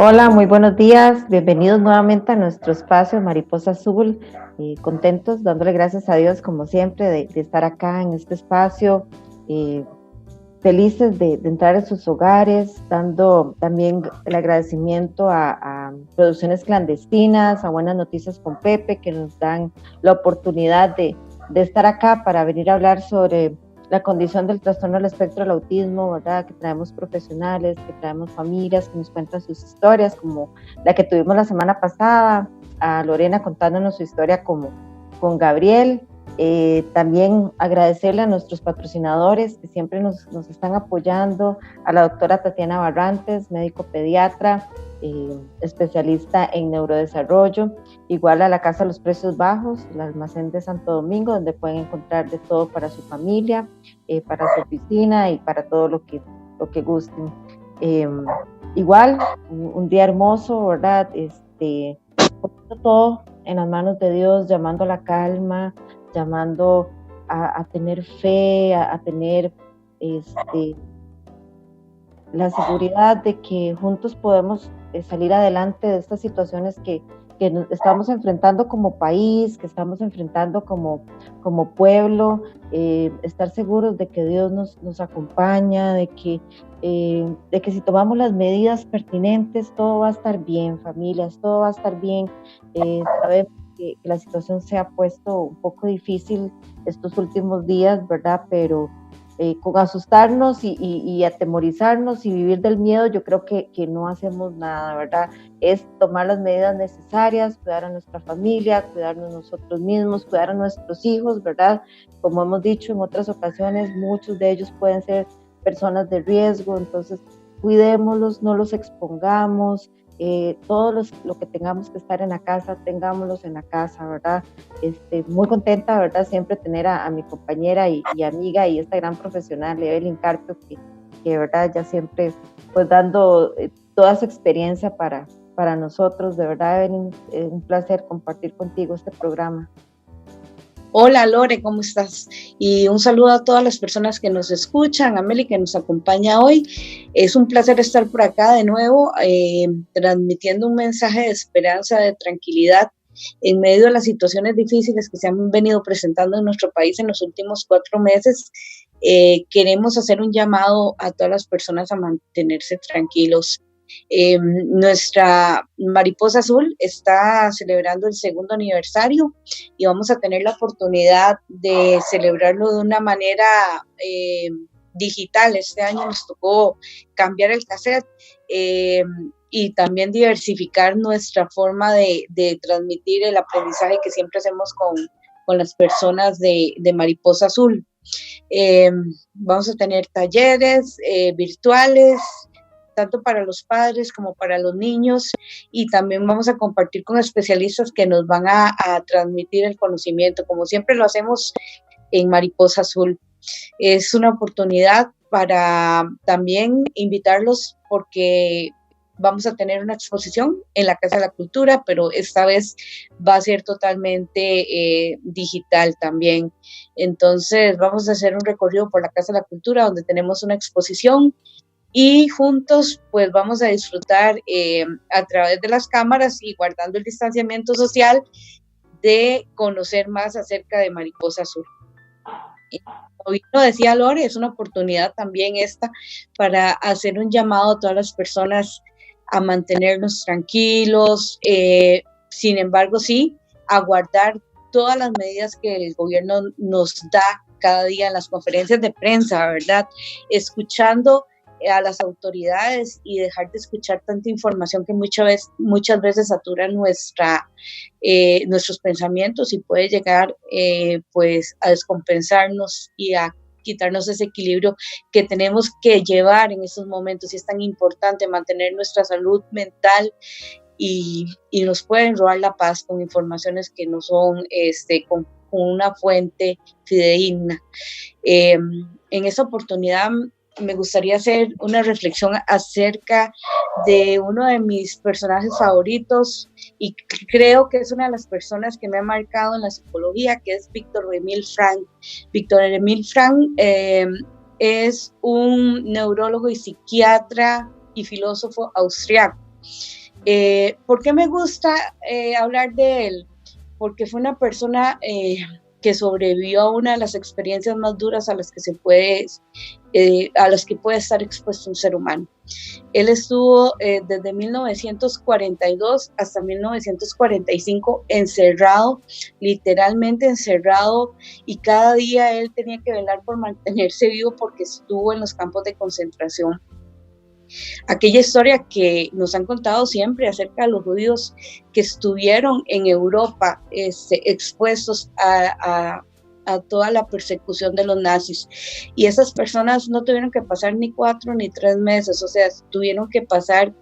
Hola, muy buenos días. Bienvenidos nuevamente a nuestro espacio Mariposa Azul. Contentos, dándole gracias a Dios, como siempre, de estar acá en este espacio. eh, Felices de entrar en sus hogares, dando también el agradecimiento a Producciones Clandestinas, a Buenas Noticias con Pepe, que nos dan la oportunidad de estar acá para venir a hablar sobre la condición del trastorno del espectro del autismo, ¿verdad? Que traemos profesionales, que traemos familias que nos cuentan sus historias, como la que tuvimos la semana pasada, a Lorena contándonos su historia como con Gabriel. También agradecerle a nuestros patrocinadores que siempre nos están apoyando, a la doctora Tatiana Barrantes, médico pediatra, especialista en neurodesarrollo, igual a la Casa de los Precios Bajos, el almacén de Santo Domingo, donde pueden encontrar de todo para su familia, para su oficina y para todo lo que gusten. Eh, Igual, un día hermoso, ¿verdad? Poniendo todo en las manos de Dios, llamando a la calma, llamando a tener fe, a tener la seguridad de que juntos podemos salir adelante de estas situaciones que nos estamos enfrentando como país, que estamos enfrentando como pueblo, estar seguros de que Dios nos acompaña, de que si tomamos las medidas pertinentes, todo va a estar bien, familias, todo va a estar bien. Sabemos que la situación se ha puesto un poco difícil estos últimos días, ¿verdad? Pero con asustarnos y atemorizarnos y vivir del miedo, yo creo que no hacemos nada, ¿verdad? Es tomar las medidas necesarias, cuidar a nuestra familia, cuidarnos nosotros mismos, cuidar a nuestros hijos, ¿verdad? Como hemos dicho en otras ocasiones, muchos de ellos pueden ser personas de riesgo, entonces cuidémoslos, no los expongamos, lo que tengamos que estar en la casa, tengámoslos en la casa, ¿verdad? Muy contenta, ¿verdad? Siempre tener a mi compañera y amiga y esta gran profesional, Evelyn Carpio, que ¿verdad? Ya siempre pues dando toda su experiencia para nosotros, de verdad, Evelyn, es un placer compartir contigo este programa. Hola Lore, ¿cómo estás? Y un saludo a todas las personas que nos escuchan, a Meli que nos acompaña hoy. Es un placer estar por acá de nuevo, transmitiendo un mensaje de esperanza, de tranquilidad en medio de las situaciones difíciles que se han venido presentando en nuestro país en los últimos 4 meses. Queremos hacer un llamado a todas las personas a mantenerse tranquilos. Nuestra Mariposa Azul está celebrando el 2º aniversario y vamos a tener la oportunidad de celebrarlo de una manera digital. Este año nos tocó cambiar el cassette y también diversificar nuestra forma de transmitir el aprendizaje que siempre hacemos con las personas de Mariposa Azul. Vamos a tener talleres virtuales, tanto para los padres como para los niños, y también vamos a compartir con especialistas que nos van a transmitir el conocimiento, como siempre lo hacemos en Mariposa Azul. Es una oportunidad para también invitarlos porque vamos a tener una exposición en la Casa de la Cultura, pero esta vez va a ser totalmente digital también. Entonces vamos a hacer un recorrido por la Casa de la Cultura donde tenemos una exposición y juntos pues vamos a disfrutar a través de las cámaras y guardando el distanciamiento social de conocer más acerca de Mariposa Azul. Como lo decía Lore, es una oportunidad también esta para hacer un llamado a todas las personas a mantenernos tranquilos, sin embargo sí, a guardar todas las medidas que el gobierno nos da cada día en las conferencias de prensa, ¿verdad? Escuchando a las autoridades y dejar de escuchar tanta información que muchas veces satura nuestros pensamientos y puede llegar pues a descompensarnos y a quitarnos ese equilibrio que tenemos que llevar en estos momentos, y es tan importante mantener nuestra salud mental y nos pueden robar la paz con informaciones que no son con una fuente fidedigna. En esta oportunidad me gustaría hacer una reflexión acerca de uno de mis personajes favoritos y creo que es una de las personas que me ha marcado en la psicología, que es Viktor Emil Frankl. Viktor Emil Frankl es un neurólogo y psiquiatra y filósofo austriaco. ¿Por qué me gusta hablar de él? Porque fue una persona que sobrevivió a una de las experiencias más duras a las que puede estar expuesto un ser humano. Él estuvo desde 1942 hasta 1945 encerrado, literalmente encerrado, y cada día él tenía que velar por mantenerse vivo porque estuvo en los campos de concentración. Aquella historia que nos han contado siempre acerca de los judíos que estuvieron en Europa expuestos a toda la persecución de los nazis, y esas personas no tuvieron que pasar ni 4 ni 3 meses, o sea, tuvieron que pasar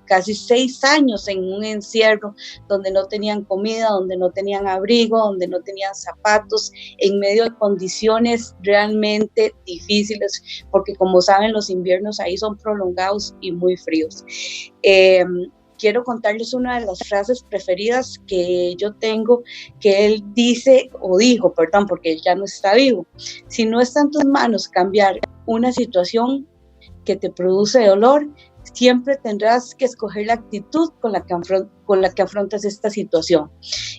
casi 6 años en un encierro donde no tenían comida, donde no tenían abrigo, donde no tenían zapatos, en medio de condiciones realmente difíciles, porque como saben, los inviernos ahí son prolongados y muy fríos. Quiero contarles una de las frases preferidas que yo tengo, que él dijo, porque él ya no está vivo: si no está en tus manos cambiar una situación que te produce dolor, siempre tendrás que escoger la actitud con la que afrontas esta situación.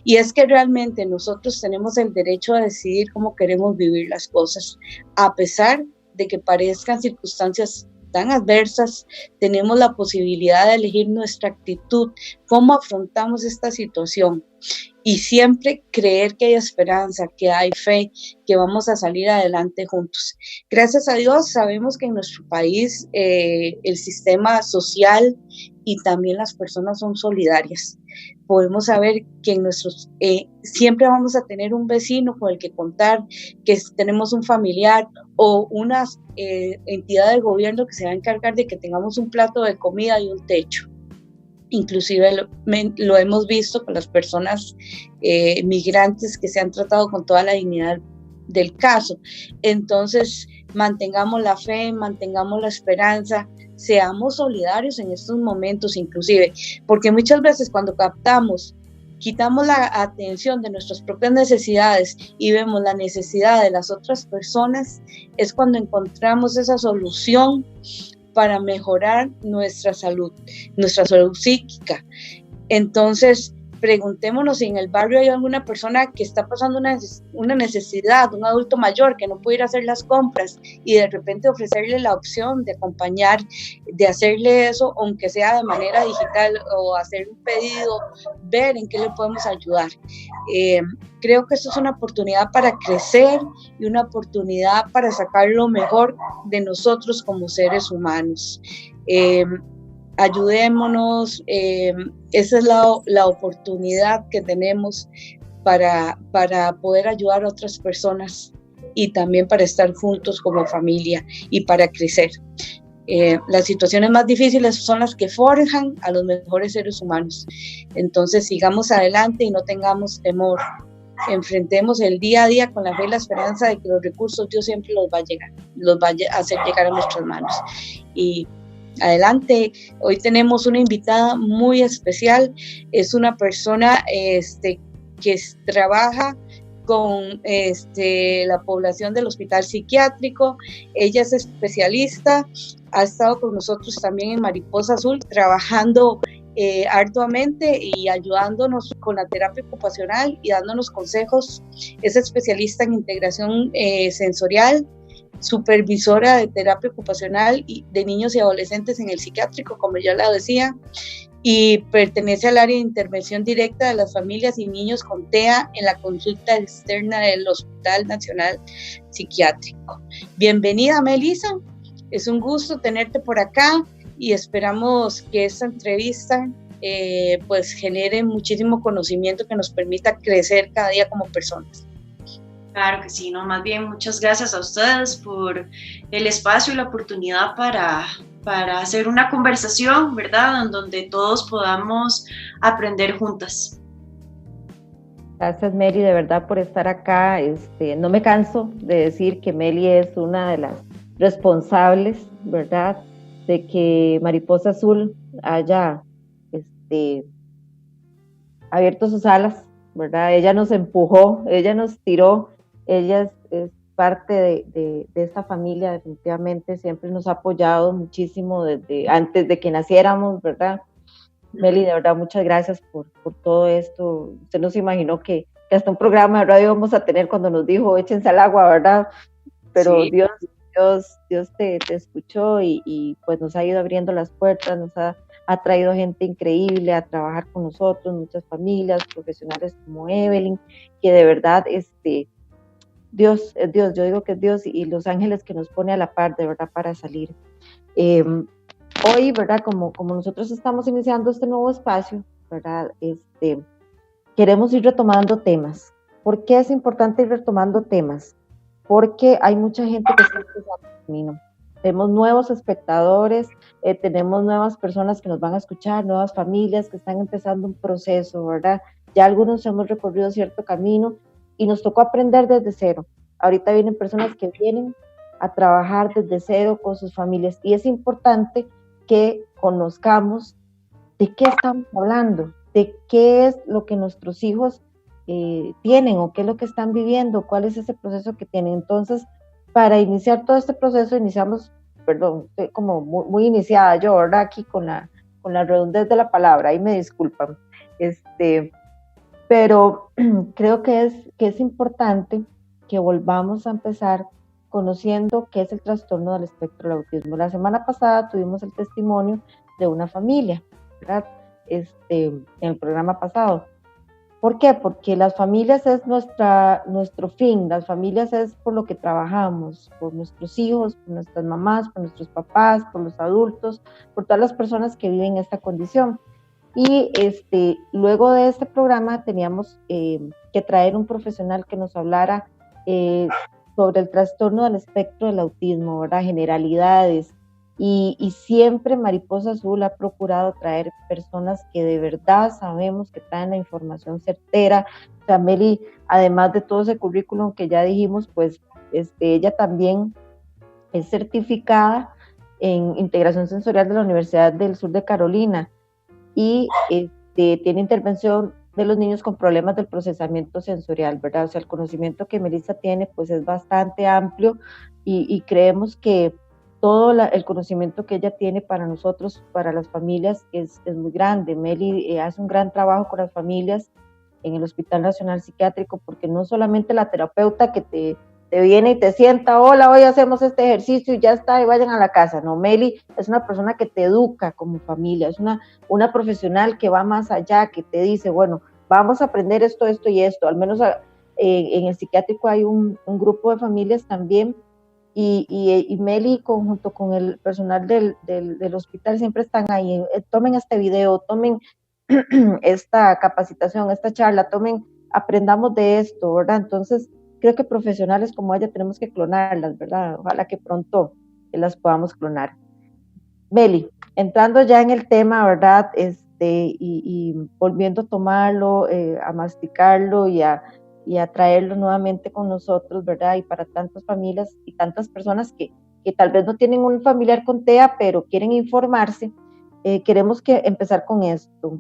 Y es que realmente nosotros tenemos el derecho a decidir cómo queremos vivir las cosas, a pesar de que parezcan circunstancias tan adversas. Tenemos la posibilidad de elegir nuestra actitud, cómo afrontamos esta situación, y siempre creer que hay esperanza, que hay fe, que vamos a salir adelante juntos. Gracias a Dios sabemos que en nuestro país el sistema social y también las personas son solidarias. Podemos saber que siempre vamos a tener un vecino con el que contar, que tenemos un familiar o una entidad del gobierno que se va a encargar de que tengamos un plato de comida y un techo. Inclusive lo hemos visto con las personas migrantes que se han tratado con toda la dignidad del caso. Entonces, mantengamos la fe, mantengamos la esperanza, seamos solidarios en estos momentos inclusive, porque muchas veces cuando quitamos la atención de nuestras propias necesidades y vemos la necesidad de las otras personas, es cuando encontramos esa solución para mejorar nuestra salud psíquica. Entonces, preguntémonos si en el barrio hay alguna persona que está pasando una necesidad, un adulto mayor que no puede ir a hacer las compras, y de repente ofrecerle la opción de acompañar, de hacerle eso, aunque sea de manera digital, o hacer un pedido, ver en qué le podemos ayudar. Creo que esto es una oportunidad para crecer y una oportunidad para sacar lo mejor de nosotros como seres humanos. Ayudémonos, esa es la oportunidad que tenemos para poder ayudar a otras personas y también para estar juntos como familia y para crecer. Las situaciones más difíciles son las que forjan a los mejores seres humanos. Entonces sigamos adelante y no tengamos temor. Enfrentemos el día a día con la fe y la esperanza de que los recursos Dios siempre los va a hacer llegar a nuestras manos. Y adelante. Hoy tenemos una invitada muy especial. Es una persona que trabaja con la población del hospital psiquiátrico. Ella es especialista, ha estado con nosotros también en Mariposa Azul, trabajando arduamente y ayudándonos con la terapia ocupacional y dándonos consejos. Es especialista en integración sensorial, supervisora de terapia ocupacional de niños y adolescentes en el psiquiátrico, como ya la decía, y pertenece al área de intervención directa de las familias y niños con TEA en la consulta externa del Hospital Nacional Psiquiátrico. Bienvenida, Melissa, es un gusto tenerte por acá y esperamos que esta entrevista pues genere muchísimo conocimiento que nos permita crecer cada día como personas. Claro que sí, no, más bien muchas gracias a ustedes por el espacio y la oportunidad para hacer una conversación, ¿verdad?, en donde todos podamos aprender juntas. Gracias, Meli, de verdad por estar acá. No me canso de decir que Meli es una de las responsables, ¿verdad?, de que Mariposa Azul haya abierto sus alas, ¿verdad? Ella nos empujó, ella nos tiró, ella es parte de esta familia, definitivamente siempre nos ha apoyado muchísimo desde antes de que naciéramos, ¿verdad? Meli, de verdad, muchas gracias por todo esto. Usted no se imaginó que hasta un programa de radio vamos a tener cuando nos dijo échense al agua, ¿verdad? Pero Sí, Dios te escuchó y pues nos ha ido abriendo las puertas, ha traído gente increíble a trabajar con nosotros, muchas familias, profesionales como Evelyn, que de verdad, Dios es Dios, yo digo que es Dios y los ángeles que nos pone a la par, de verdad, para salir. Eh, Hoy, ¿verdad? Como nosotros estamos iniciando este nuevo espacio, ¿verdad? Queremos ir retomando temas. ¿Por qué es importante ir retomando temas? Porque hay mucha gente que está empezando el camino. Tenemos nuevos espectadores, tenemos nuevas personas que nos van a escuchar, nuevas familias que están empezando un proceso, ¿verdad? Ya algunos hemos recorrido cierto camino y nos tocó aprender desde cero. Ahorita vienen personas que vienen a trabajar desde cero con sus familias y es importante que conozcamos de qué estamos hablando, de qué es lo que nuestros hijos tienen o qué es lo que están viviendo, cuál es ese proceso que tienen. Entonces, para iniciar todo este proceso, iniciamos, perdón, estoy como muy iniciada yo, ¿verdad? Aquí con la redondez de la palabra, ahí me disculpan. Pero creo que es importante que volvamos a empezar conociendo qué es el trastorno del espectro del autismo. La semana pasada tuvimos el testimonio de una familia, ¿verdad? En el programa pasado. ¿Por qué? Porque las familias es nuestro fin, las familias es por lo que trabajamos, por nuestros hijos, por nuestras mamás, por nuestros papás, por los adultos, por todas las personas que viven esta condición. Y luego de este programa teníamos que traer un profesional que nos hablara sobre el trastorno del espectro del autismo, ¿verdad? Generalidades. Y siempre Mariposa Azul ha procurado traer personas que de verdad sabemos que traen la información certera. O sea, Meli, además de todo ese currículum que ya dijimos, pues ella también es certificada en integración sensorial de la Universidad del Sur de Carolina y tiene intervención de los niños con problemas del procesamiento sensorial, ¿verdad? O sea, el conocimiento que Melissa tiene pues es bastante amplio y creemos que todo el conocimiento que ella tiene para nosotros, para las familias, es muy grande. Meli hace un gran trabajo con las familias en el Hospital Nacional Psiquiátrico, porque no solamente la terapeuta que te viene y te sienta, hola, hoy hacemos este ejercicio y ya está, y vayan a la casa. No, Meli es una persona que te educa como familia, es una profesional que va más allá, que te dice, bueno, vamos a aprender esto, esto y esto. Al menos en el psiquiátrico hay un grupo de familias también y Meli junto con el personal del hospital siempre están ahí, tomen este video, tomen esta capacitación, esta charla, aprendamos de esto, ¿verdad? Entonces, creo que profesionales como ella tenemos que clonarlas, ¿verdad? Ojalá que pronto las podamos clonar. Meli, entrando ya en el tema, ¿verdad? Y volviendo a tomarlo, a masticarlo y a traerlo nuevamente con nosotros, ¿verdad? Y para tantas familias y tantas personas que tal vez no tienen un familiar con TEA, pero quieren informarse, queremos empezar con esto.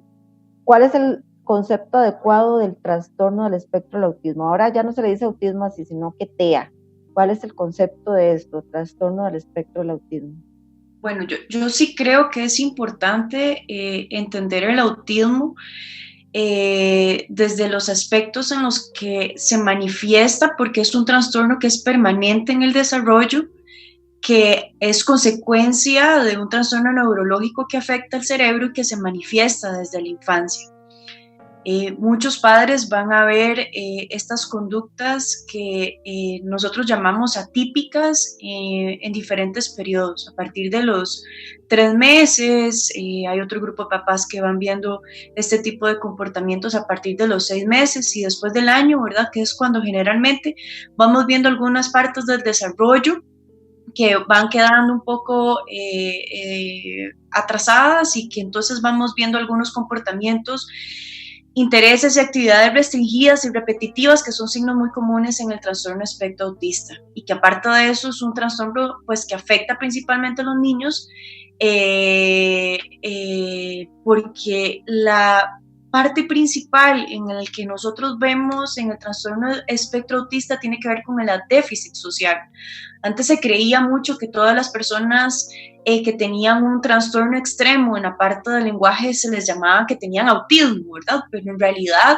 ¿Cuál es el concepto adecuado del trastorno del espectro del autismo? Ahora ya no se le dice autismo así, sino que TEA. ¿Cuál es el concepto de esto, trastorno del espectro del autismo? Bueno, yo sí creo que es importante entender el autismo desde los aspectos en los que se manifiesta, porque es un trastorno que es permanente en el desarrollo, que es consecuencia de un trastorno neurológico que afecta el cerebro y que se manifiesta desde la infancia. Muchos padres van a ver estas conductas que nosotros llamamos atípicas en diferentes periodos. A partir de los 3 meses, hay otro grupo de papás que van viendo este tipo de comportamientos a partir de los 6 meses y después del año, ¿verdad? Que es cuando generalmente vamos viendo algunas partes del desarrollo que van quedando un poco atrasadas y que entonces vamos viendo algunos comportamientos, intereses y actividades restringidas y repetitivas que son signos muy comunes en el trastorno espectro autista y que aparte de eso es un trastorno pues que afecta principalmente a los niños porque parte principal en el que nosotros vemos en el trastorno espectro autista tiene que ver con el déficit social. Antes se creía mucho que todas las personas que tenían un trastorno extremo en la parte del lenguaje se les llamaba que tenían autismo, ¿verdad? Pero en realidad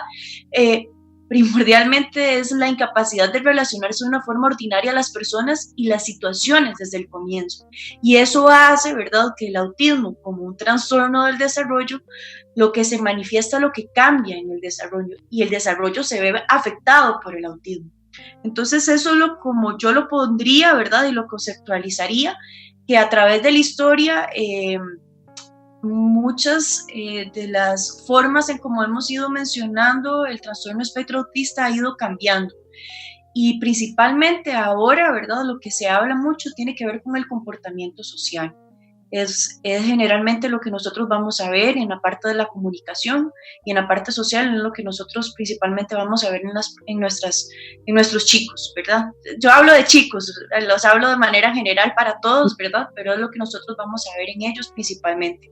primordialmente es la incapacidad de relacionarse de una forma ordinaria a las personas y las situaciones desde el comienzo. Y eso hace, ¿verdad?, que el autismo, como un trastorno del desarrollo, lo que se manifiesta, lo que cambia en el desarrollo, y el desarrollo se ve afectado por el autismo. Entonces eso es como yo lo pondría, ¿verdad?, y lo conceptualizaría, que a través de la historia muchas de las formas en como hemos ido mencionando el trastorno espectro autista ha ido cambiando, y principalmente ahora, ¿verdad?, lo que se habla mucho tiene que ver con el comportamiento social. Es generalmente lo que nosotros vamos a ver en la parte de la comunicación, y en la parte social es lo que nosotros principalmente vamos a ver en nuestros chicos, ¿verdad? Yo hablo de chicos, los hablo de manera general para todos, ¿verdad? Pero es lo que nosotros vamos a ver en ellos principalmente.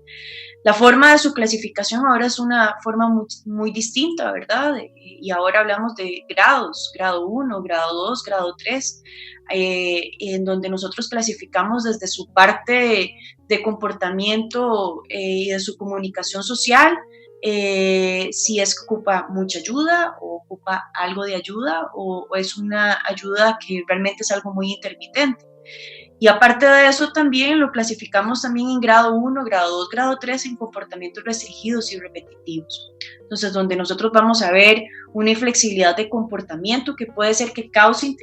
La forma de su clasificación ahora es una forma muy, muy distinta, ¿verdad? Y ahora hablamos de grados, grado 1, grado 2, grado 3, en donde nosotros clasificamos desde su parte de comportamiento y de su comunicación social, si es que ocupa mucha ayuda o ocupa algo de ayuda o es una ayuda que realmente es algo muy intermitente. Y aparte de eso también lo clasificamos también en grado 1, grado 2, grado 3 en comportamientos restringidos y repetitivos. Entonces, donde nosotros vamos a ver una inflexibilidad de comportamiento que puede ser que cause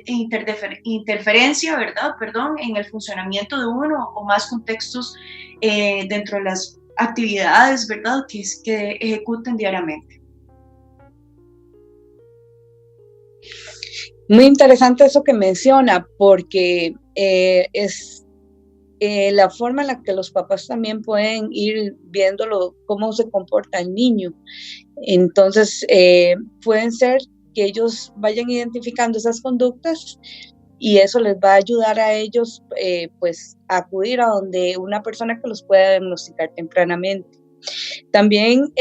interferencia, ¿verdad? En el funcionamiento de uno o más contextos dentro de las actividades, ¿verdad?, que ejecuten diariamente. Muy interesante eso que menciona, porque es la forma en la que los papás también pueden ir viéndolo, cómo se comporta el niño. Entonces, pueden ser que ellos vayan identificando esas conductas y eso les va a ayudar a ellos pues a acudir a donde una persona que los pueda diagnosticar tempranamente. También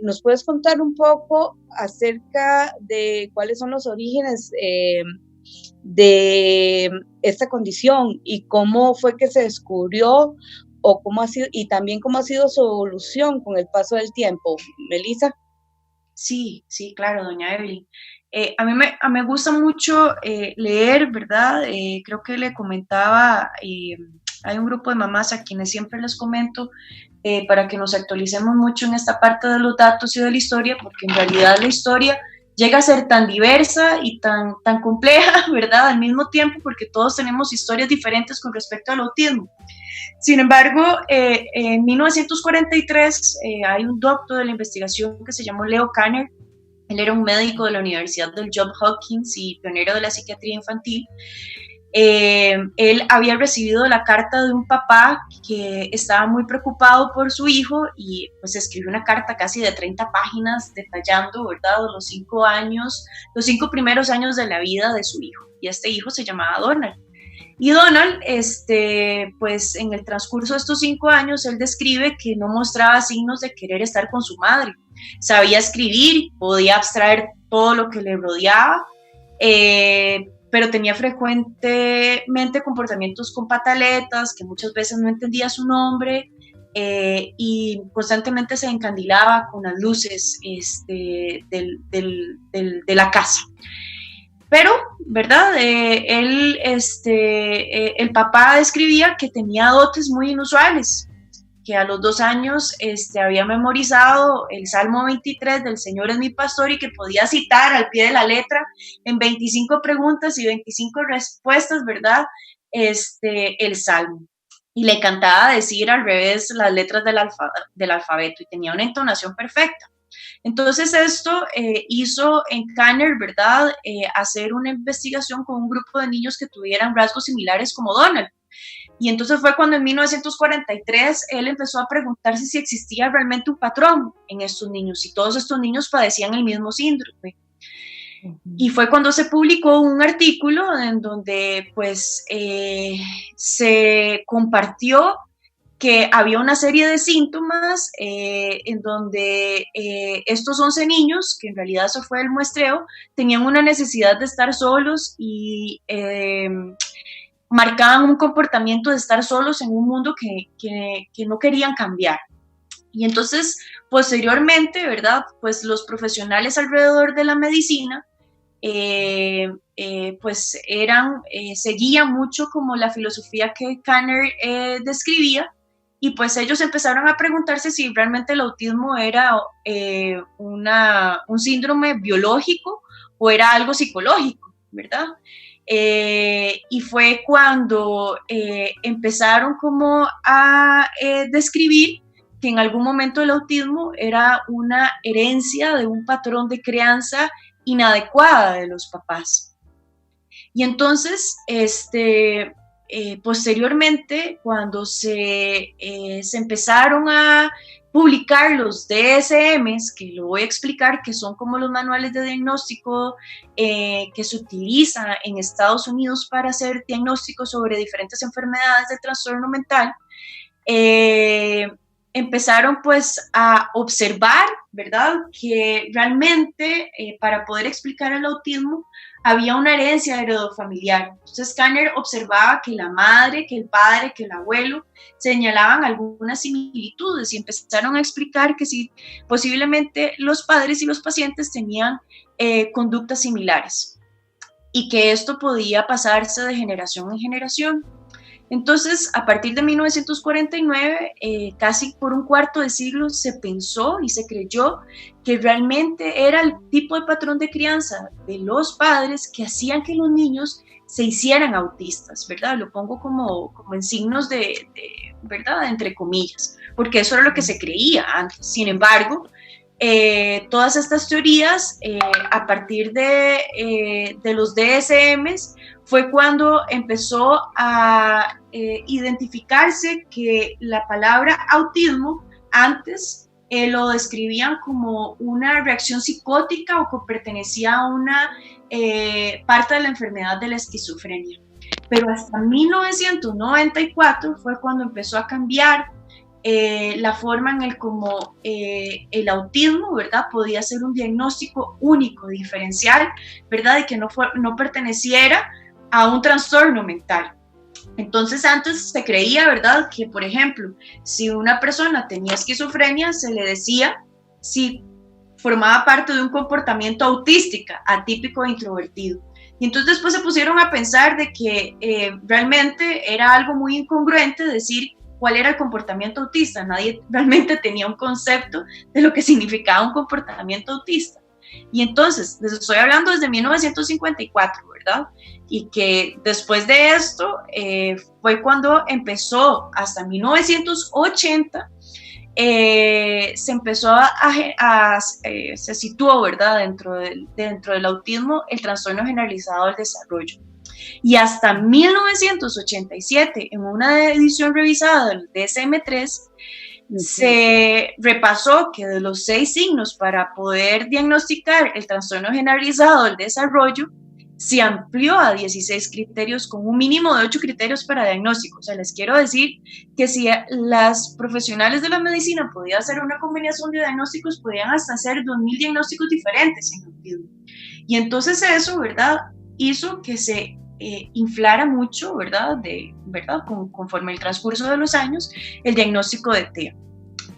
nos puedes contar un poco acerca de cuáles son los orígenes de esta condición y cómo fue que se descubrió o cómo ha sido, y también cómo ha sido su evolución con el paso del tiempo. Melissa. Sí, claro, doña Evelyn. A mí me gusta mucho leer, ¿verdad? Creo que le comentaba, hay un grupo de mamás a quienes siempre les comento para que nos actualicemos mucho en esta parte de los datos y de la historia, porque en realidad la historia llega a ser tan diversa y tan compleja, ¿verdad?, al mismo tiempo, porque todos tenemos historias diferentes con respecto al autismo. Sin embargo, en 1943 hay un doctor de la investigación que se llamó Leo Kanner. Él era un médico de la Universidad del Johns Hopkins y pionero de la psiquiatría infantil. Él había recibido la carta de un papá que estaba muy preocupado por su hijo y pues escribió una carta casi de 30 páginas detallando, ¿verdad?, los 5 primeros años de la vida de su hijo, y este hijo se llamaba Donald. Y Donald, pues en el transcurso de estos 5 años, él describe que no mostraba signos de querer estar con su madre. Sabía escribir, podía abstraer todo lo que le rodeaba, pero tenía frecuentemente comportamientos con pataletas, que muchas veces no entendía su nombre, y constantemente se encandilaba con las luces de la casa. Pero, ¿verdad? El papá describía que tenía dotes muy inusuales, que a los 2 años había memorizado el Salmo 23 del Señor es mi pastor y que podía citar al pie de la letra en 25 preguntas y 25 respuestas, ¿verdad?, el Salmo. Y le encantaba decir al revés las letras del alfabeto y tenía una entonación perfecta. Entonces esto hizo en Kanner, ¿verdad?, hacer una investigación con un grupo de niños que tuvieran rasgos similares como Donald. Y entonces fue cuando en 1943 él empezó a preguntarse si existía realmente un patrón en estos niños, si todos estos niños padecían el mismo síndrome. Y fue cuando se publicó un artículo en donde pues se compartió que había una serie de síntomas en donde estos 11 niños, que en realidad eso fue el muestreo, tenían una necesidad de estar solos y marcaban un comportamiento de estar solos en un mundo que no querían cambiar. Y entonces, posteriormente, ¿verdad? Pues los profesionales alrededor de la medicina pues seguían mucho como la filosofía que Kanner describía, y pues ellos empezaron a preguntarse si realmente el autismo era un síndrome biológico o era algo psicológico, ¿verdad? Y fue cuando empezaron como a describir que en algún momento el autismo era una herencia de un patrón de crianza inadecuada de los papás. Y entonces, posteriormente, cuando se empezaron a publicar los DSMs, que lo voy a explicar, que son como los manuales de diagnóstico que se utilizan en Estados Unidos para hacer diagnósticos sobre diferentes enfermedades de trastorno mental, empezaron pues a observar, ¿verdad?, que realmente para poder explicar el autismo había una herencia heredofamiliar. Entonces Kanner observaba que la madre, que el padre, que el abuelo señalaban algunas similitudes y empezaron a explicar que sí, posiblemente los padres y los pacientes tenían conductas similares y que esto podía pasarse de generación en generación. Entonces, a partir de 1949, casi por un cuarto de siglo, se pensó y se creyó que realmente era el tipo de patrón de crianza de los padres que hacían que los niños se hicieran autistas, ¿verdad? Lo pongo como en signos de, ¿verdad?, entre comillas, porque eso era lo que se creía antes. Sin embargo, todas estas teorías, a partir de los DSMs, fue cuando empezó a identificarse que la palabra autismo antes lo describían como una reacción psicótica o que pertenecía a una parte de la enfermedad de la esquizofrenia. Pero hasta 1994 fue cuando empezó a cambiar la forma en como el autismo, ¿verdad?, podía ser un diagnóstico único, diferencial, ¿verdad?, y que no perteneciera a un trastorno mental. Entonces antes se creía, ¿verdad?, que por ejemplo, si una persona tenía esquizofrenia, se le decía si formaba parte de un comportamiento autístico, atípico e introvertido. Y entonces después se pusieron a pensar de que realmente era algo muy incongruente decir cuál era el comportamiento autista. Nadie realmente tenía un concepto de lo que significaba un comportamiento autista. Y entonces, les estoy hablando desde 1954, ¿verdad? Y que después de esto fue cuando empezó, hasta 1980, se empezó se situó, ¿verdad?, dentro del autismo, el trastorno generalizado del desarrollo. Y hasta 1987, en una edición revisada del DSM-3, se repasó que de los 6 signos para poder diagnosticar el trastorno generalizado del desarrollo, se amplió a 16 criterios con un mínimo de 8 criterios para diagnóstico. O sea, les quiero decir que si las profesionales de la medicina podían hacer una combinación de diagnósticos, podían hasta hacer 2.000 diagnósticos diferentes en autismo. Y entonces eso, ¿verdad?, hizo que se inflara mucho, ¿verdad?, conforme el transcurso de los años, el diagnóstico de TEA,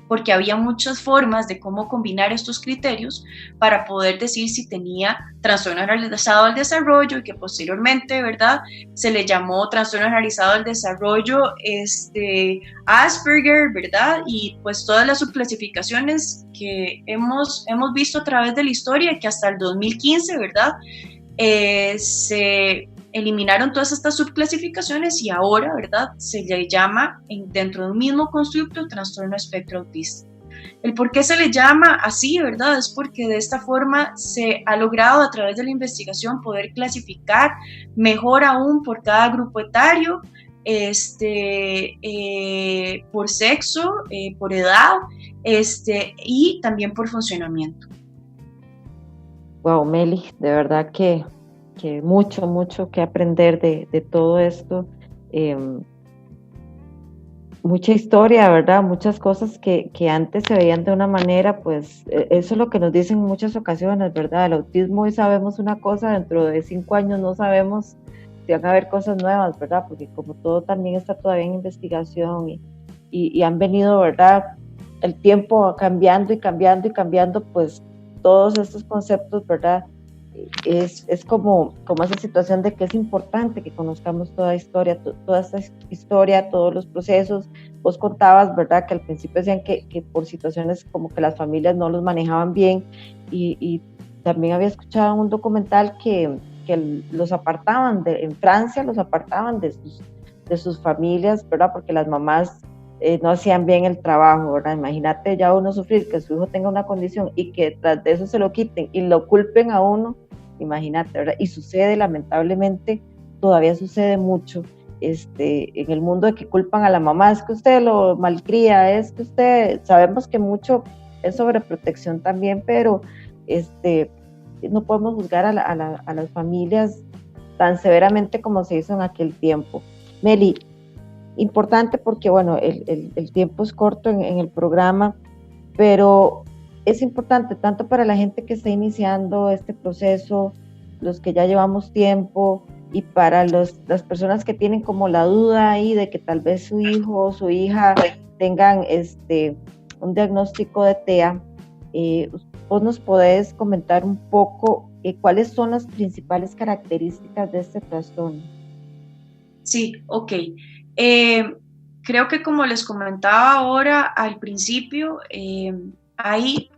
porque había muchas formas de cómo combinar estos criterios para poder decir si tenía trastorno generalizado del desarrollo, y que posteriormente, ¿verdad?, se le llamó trastorno generalizado del desarrollo Asperger, ¿verdad?, y pues todas las subclasificaciones que hemos visto a través de la historia, que hasta el 2015, ¿verdad?, se eliminaron todas estas subclasificaciones y ahora, ¿verdad?, se le llama dentro de un mismo constructo trastorno espectro autista. El por qué se le llama así, ¿verdad?, es porque de esta forma se ha logrado a través de la investigación poder clasificar mejor aún por cada grupo etario, por sexo, por edad, y también por funcionamiento. Wow, Meli, de verdad que mucho que aprender de todo esto. mucha historia, ¿verdad? Muchas cosas que antes se veían de una manera, pues eso es lo que nos dicen en muchas ocasiones, ¿verdad? El autismo hoy sabemos una cosa, dentro de 5 años no sabemos si van a haber cosas nuevas, ¿verdad? Porque como todo también está todavía en investigación y han venido, ¿verdad? El tiempo cambiando y cambiando y cambiando, pues todos estos conceptos, ¿verdad? Es como esa situación de que es importante que conozcamos toda toda esta historia, todos los procesos. Vos contabas, ¿verdad?, que al principio decían que por situaciones como que las familias no los manejaban bien y también había escuchado en un documental que los apartaban, en Francia los apartaban de sus familias, ¿verdad?, porque las mamás no hacían bien el trabajo, ¿verdad? Imagínate ya uno sufrir que su hijo tenga una condición y que tras de eso se lo quiten y lo culpen a uno, imagínate, ¿verdad? Y sucede, lamentablemente, todavía sucede mucho en el mundo de que culpan a la mamá, es que usted lo malcría, es que usted, sabemos que mucho es sobreprotección también, pero no podemos juzgar a las familias tan severamente como se hizo en aquel tiempo. Meli, importante porque, bueno, el tiempo es corto en el programa, pero es importante tanto para la gente que está iniciando este proceso, los que ya llevamos tiempo, y para las personas que tienen como la duda ahí de que tal vez su hijo o su hija tengan un diagnóstico de TEA. Vos nos podés comentar un poco cuáles son las principales características de este trastorno. Sí, ok. Creo que como les comentaba ahora al principio, hay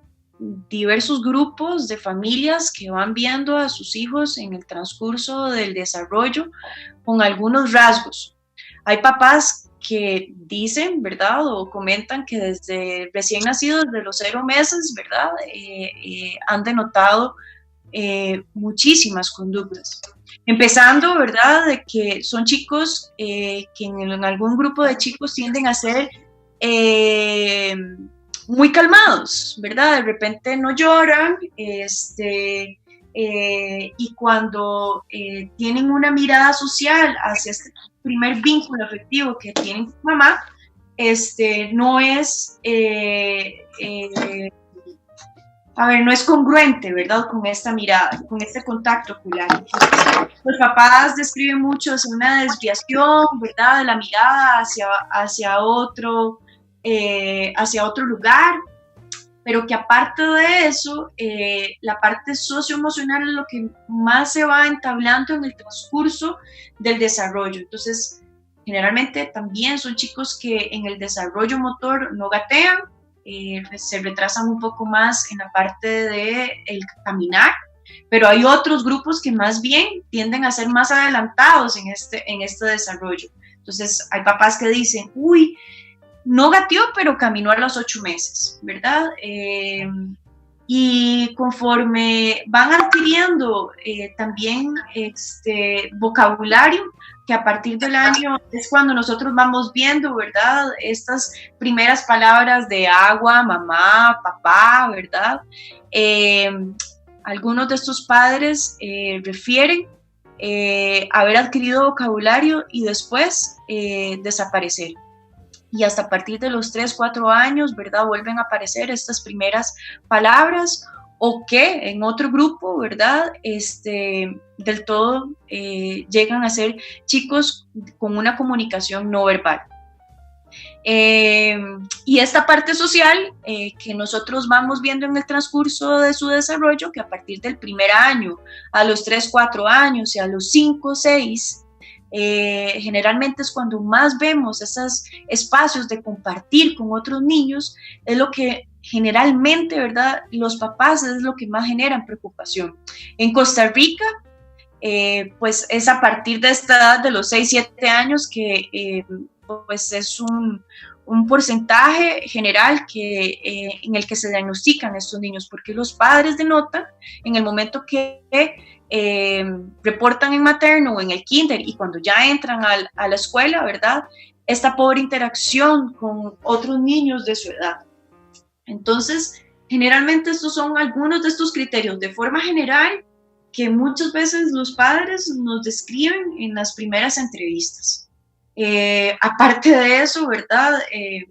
diversos grupos de familias que van viendo a sus hijos en el transcurso del desarrollo con algunos rasgos. Hay papás que dicen, ¿verdad? O comentan que desde recién nacidos, desde los 0 meses, ¿verdad? Han denotado muchísimas conductas. Empezando, ¿verdad? De que son chicos que en algún grupo de chicos tienden a ser muy calmados, ¿verdad? De repente no lloran, y cuando tienen una mirada social hacia este primer vínculo afectivo que tienen con mamá, no es no es congruente, ¿verdad?, con esta mirada, con este contacto ocular. Los papás describen mucho una desviación, ¿verdad?, de la mirada hacia otro lugar, pero que aparte de eso, la parte socioemocional es lo que más se va entablando en el transcurso del desarrollo. Entonces, generalmente también son chicos que en el desarrollo motor no gatean, se retrasan un poco más en la parte del caminar, pero hay otros grupos que más bien tienden a ser más adelantados en este desarrollo. Entonces, hay papás que dicen, uy, no gateó, pero caminó a los 8 meses, ¿verdad? Y conforme van adquiriendo también vocabulario, que a partir del año es cuando nosotros vamos viendo, ¿verdad?, estas primeras palabras de agua, mamá, papá, ¿verdad? Algunos de estos padres refieren haber adquirido vocabulario y después desaparecer. Y hasta a partir de los 3, 4 años, ¿verdad?, vuelven a aparecer estas primeras palabras, o que en otro grupo, ¿verdad?, del todo llegan a ser chicos con una comunicación no verbal. Y esta parte social que nosotros vamos viendo en el transcurso de su desarrollo, que a partir del primer año, a los 3, 4 años y a los 5, 6, generalmente es cuando más vemos esos espacios de compartir con otros niños, es lo que generalmente, ¿verdad?, los papás es lo que más generan preocupación. En Costa Rica, pues es a partir de esta edad de los 6, 7 años que pues es un porcentaje general en el que se diagnostican estos niños, porque los padres denotan en el momento que reportan en materno o en el kinder, y cuando ya entran a la escuela, ¿verdad?, esta pobre interacción con otros niños de su edad. Entonces, generalmente estos son algunos de estos criterios de forma general que muchas veces los padres nos describen en las primeras entrevistas. Aparte de eso, ¿verdad?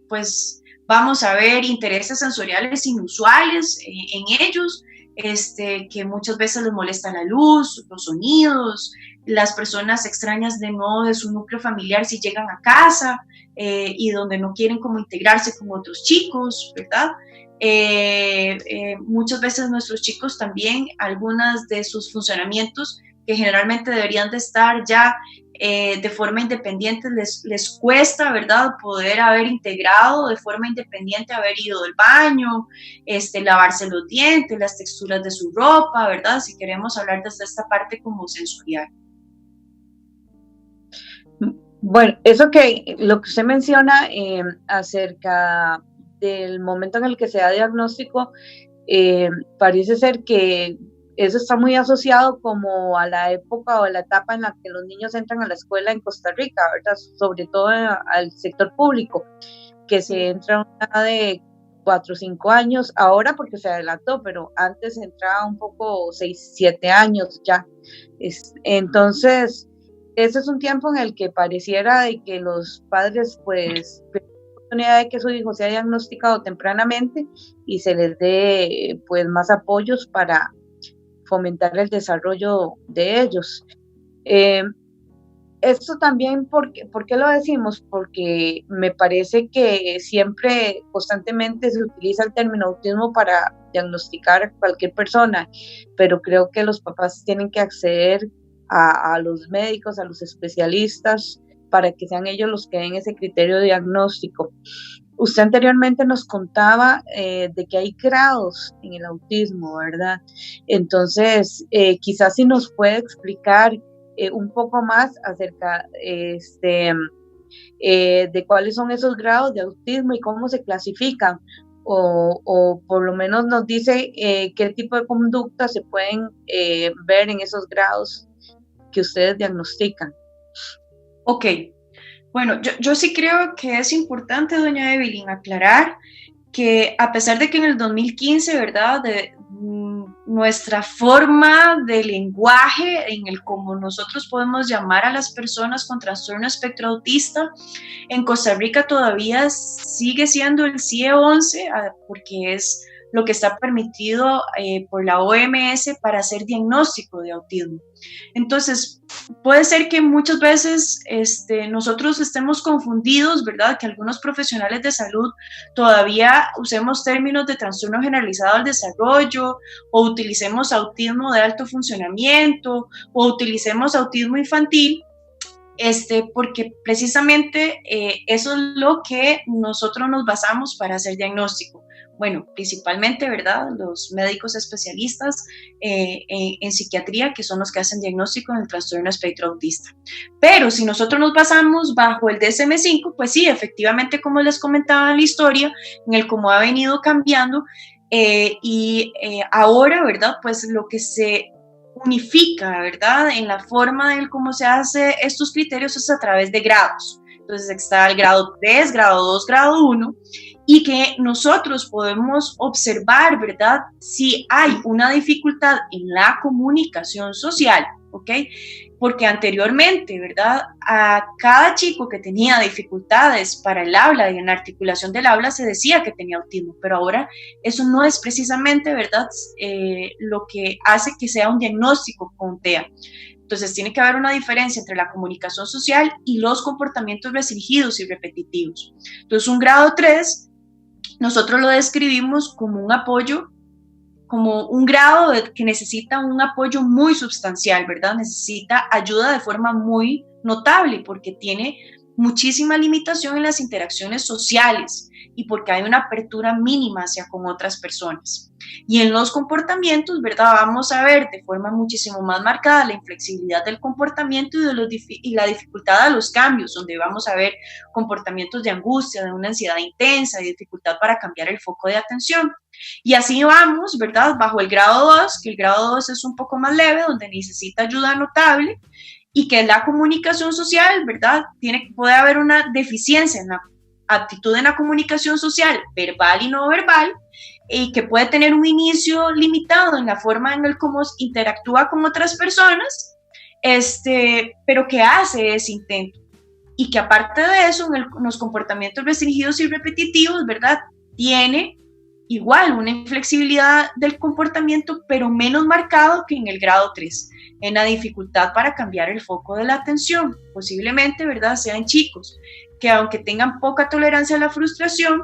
Pues vamos a ver intereses sensoriales inusuales en ellos, que muchas veces les molesta la luz, los sonidos, las personas extrañas de nuevo de su núcleo familiar si llegan a casa y donde no quieren como integrarse con otros chicos, ¿verdad? Muchas veces nuestros chicos también, algunas de sus funcionamientos que generalmente deberían de estar ya de forma independiente, les cuesta, ¿verdad?, poder haber integrado de forma independiente, haber ido al baño, lavarse los dientes, las texturas de su ropa, ¿verdad?, si queremos hablar desde esta parte como sensorial. Bueno, lo que usted menciona acerca del momento en el que se da diagnóstico, parece ser que eso está muy asociado como a la época o a la etapa en la que los niños entran a la escuela en Costa Rica, ¿verdad? Sobre todo al sector público, que se entra a una edad de 4 o 5 años, ahora porque se adelantó, pero antes entraba un poco 6, 7 años ya. Entonces, ese es un tiempo en el que pareciera de que los padres pues de que su hijo sea diagnosticado tempranamente y se les dé pues más apoyos para fomentar el desarrollo de ellos. Esto también, ¿por qué lo decimos? Porque me parece que siempre, constantemente se utiliza el término autismo para diagnosticar a cualquier persona, pero creo que los papás tienen que acceder a los médicos, a los especialistas, para que sean ellos los que den ese criterio diagnóstico. Usted anteriormente nos contaba de que hay grados en el autismo, ¿verdad? Entonces, quizás si nos puede explicar un poco más acerca de cuáles son esos grados de autismo y cómo se clasifican, o por lo menos nos dice qué tipo de conductas se pueden ver en esos grados que ustedes diagnostican. Ok, bueno, yo sí creo que es importante, doña Evelyn, aclarar que a pesar de que en el 2015, ¿verdad?, nuestra forma de lenguaje en el cómo nosotros podemos llamar a las personas con trastorno espectro autista, en Costa Rica todavía sigue siendo el CIE-11, porque es lo que está permitido por la OMS para hacer diagnóstico de autismo. Entonces, puede ser que muchas veces nosotros estemos confundidos, ¿verdad? Que algunos profesionales de salud todavía usemos términos de trastorno generalizado del desarrollo, o utilicemos autismo de alto funcionamiento, o utilicemos autismo infantil, porque precisamente eso es lo que nosotros nos basamos para hacer diagnóstico. Bueno, principalmente, ¿verdad?, los médicos especialistas en psiquiatría, que son los que hacen diagnóstico en el trastorno espectro autista. Pero si nosotros nos basamos bajo el DSM-5, pues sí, efectivamente, como les comentaba en la historia, en el cómo ha venido cambiando, ahora, ¿verdad?, pues lo que se unifica, ¿verdad?, en la forma en cómo se hace estos criterios es a través de grados. Entonces está el grado 3, grado 2, grado 1, y que nosotros podemos observar, ¿verdad?, si hay una dificultad en la comunicación social, ¿ok? Porque anteriormente, ¿verdad?, a cada chico que tenía dificultades para el habla y en la articulación del habla se decía que tenía autismo, pero ahora eso no es precisamente, ¿verdad?, lo que hace que sea un diagnóstico con TEA. Entonces tiene que haber una diferencia entre la comunicación social y los comportamientos restringidos y repetitivos. Entonces un grado 3, nosotros lo describimos como un apoyo, como un grado que necesita un apoyo muy sustancial, ¿verdad? Necesita ayuda de forma muy notable porque tiene muchísima limitación en las interacciones sociales y porque hay una apertura mínima hacia con otras personas. Y en los comportamientos, ¿verdad?, vamos a ver de forma muchísimo más marcada la inflexibilidad del comportamiento y la dificultad a los cambios, donde vamos a ver comportamientos de angustia, de una ansiedad intensa y dificultad para cambiar el foco de atención. Y así vamos, ¿verdad?, bajo el grado 2, que el grado 2 es un poco más leve, donde necesita ayuda notable, y que la comunicación social, ¿verdad?, puede haber una deficiencia en la actitud en la comunicación social, verbal y no verbal, y que puede tener un inicio limitado en la forma en el cómo interactúa con otras personas, pero que hace ese intento. y que aparte de eso, en los comportamientos restringidos y repetitivos, ¿verdad? Tiene igual una inflexibilidad del comportamiento, pero menos marcado que en el grado 3, en la dificultad para cambiar el foco de la atención. Posiblemente, ¿verdad?, sean chicos que aunque tengan poca tolerancia a la frustración,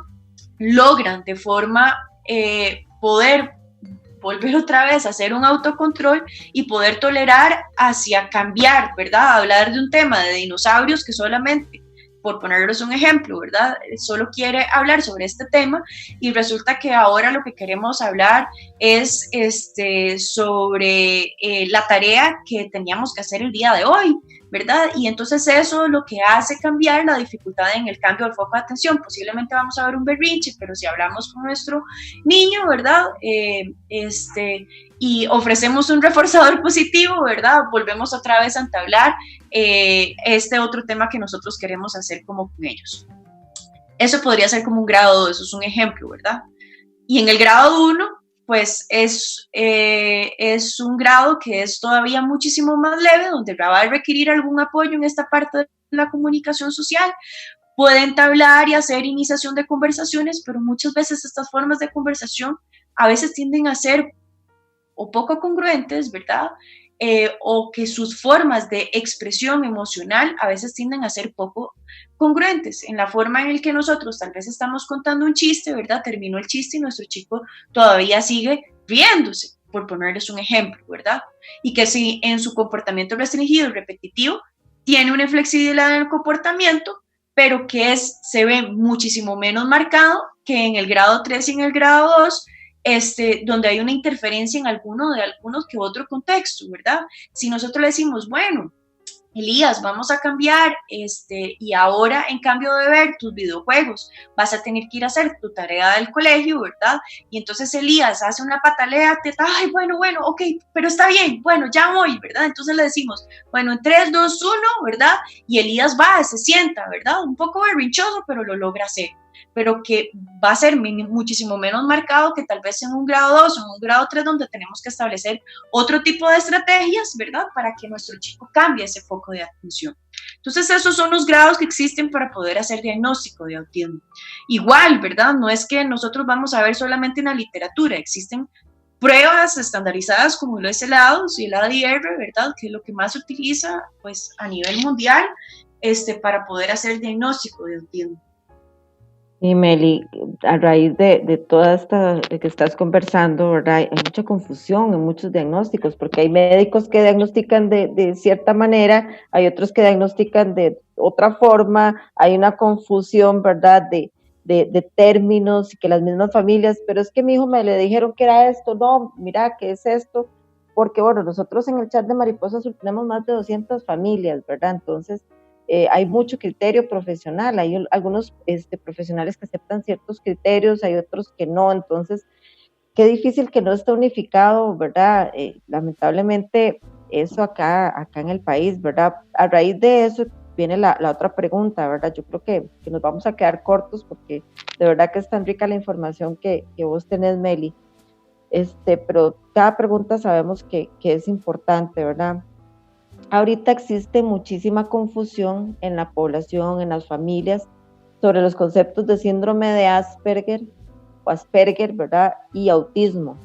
logran de forma poder volver otra vez a hacer un autocontrol y poder tolerar hacia cambiar, ¿verdad? Hablar de un tema de dinosaurios que solamente, por ponerles un ejemplo, ¿verdad? Solo quiere hablar sobre este tema y resulta que ahora lo que queremos hablar es sobre la tarea que teníamos que hacer el día de hoy, ¿verdad? Y entonces eso es lo que hace cambiar la dificultad en el cambio del foco de atención. Posiblemente vamos a ver un berrinche, pero si hablamos con nuestro niño, ¿verdad? Y ofrecemos un reforzador positivo, ¿verdad? Volvemos otra vez a entablar este otro tema que nosotros queremos hacer como con ellos. Eso podría ser como un grado 2, eso es un ejemplo, ¿verdad? Y en el grado 1, pues es un grado que es todavía muchísimo más leve, donde va a requerir algún apoyo en esta parte de la comunicación social. Puede entablar y hacer iniciación de conversaciones, pero muchas veces estas formas de conversación a veces tienden a ser o poco congruentes, ¿verdad? O que sus formas de expresión emocional a veces tienden a ser poco congruentes en la forma en la que nosotros tal vez estamos contando un chiste, ¿verdad? Terminó el chiste y nuestro chico todavía sigue riéndose, por ponerles un ejemplo, ¿verdad? Y que si en su comportamiento restringido y repetitivo tiene una flexibilidad en el comportamiento, pero que se ve muchísimo menos marcado que en el grado 3 y en el grado 2, donde hay una interferencia en algunos que otro contexto, ¿verdad? Si nosotros le decimos, bueno, Elías, vamos a cambiar, y ahora en cambio de ver tus videojuegos, vas a tener que ir a hacer tu tarea del colegio, ¿verdad? Y entonces Elías hace una patalea, ay, bueno, ok, pero está bien, bueno, ya voy, ¿verdad? Entonces le decimos, bueno, en 3, 2, 1, ¿verdad? Y Elías va, se sienta, ¿verdad? Un poco berrinchoso, pero lo logra hacer, pero que va a ser muchísimo menos marcado que tal vez en un grado 2 o en un grado 3, donde tenemos que establecer otro tipo de estrategias, ¿verdad? Para que nuestro chico cambie ese foco de atención. Entonces, esos son los grados que existen para poder hacer diagnóstico de autismo. Igual, ¿verdad? No es que nosotros vamos a ver solamente en la literatura, existen pruebas estandarizadas como lo es el ADOS y el ADR, ¿verdad? Que es lo que más se utiliza, pues, a nivel mundial, para poder hacer diagnóstico de autismo. Y Meli, a raíz de toda esta de que estás conversando, ¿verdad? Hay mucha confusión en muchos diagnósticos, porque hay médicos que diagnostican de cierta manera, hay otros que diagnostican de otra forma, hay una confusión, ¿verdad? De términos y que las mismas familias, pero es que mi hijo me le dijeron que era esto, no, mira, ¿qué es esto? Porque bueno, nosotros en el chat de Mariposa Azul tenemos más de 200 familias, ¿verdad? Entonces, hay mucho criterio profesional, hay algunos profesionales que aceptan ciertos criterios, hay otros que no, entonces qué difícil que no esté unificado, ¿verdad? Lamentablemente eso acá en el país, ¿verdad? A raíz de eso viene la otra pregunta, ¿verdad? Yo creo que nos vamos a quedar cortos porque de verdad que es tan rica la información que vos tenés, Meli, pero cada pregunta sabemos que es importante, ¿verdad? Ahorita existe muchísima confusión en la población, en las familias, sobre los conceptos de síndrome de Asperger o Asperger, ¿verdad? Y autismo.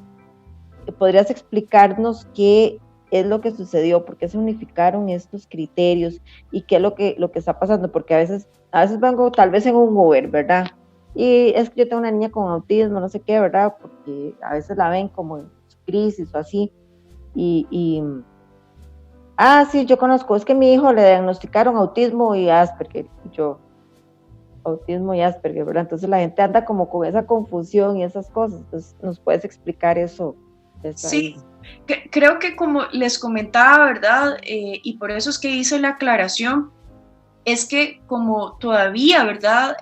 ¿Podrías explicarnos qué es lo que sucedió? ¿Por qué se unificaron estos criterios? ¿Y qué es lo que está pasando? Porque a veces vengo tal vez en un Uber, ¿verdad? Y es que yo tengo una niña con autismo, no sé qué, ¿verdad? Porque a veces la ven como en crisis o así. Sí, yo conozco, es que a mi hijo le diagnosticaron autismo y Asperger, autismo y Asperger, ¿verdad? Entonces la gente anda como con esa confusión y esas cosas, entonces, ¿nos puedes explicar eso? Sí, creo que como les comentaba, ¿verdad? Y por eso es que hice la aclaración, es que como todavía, ¿verdad?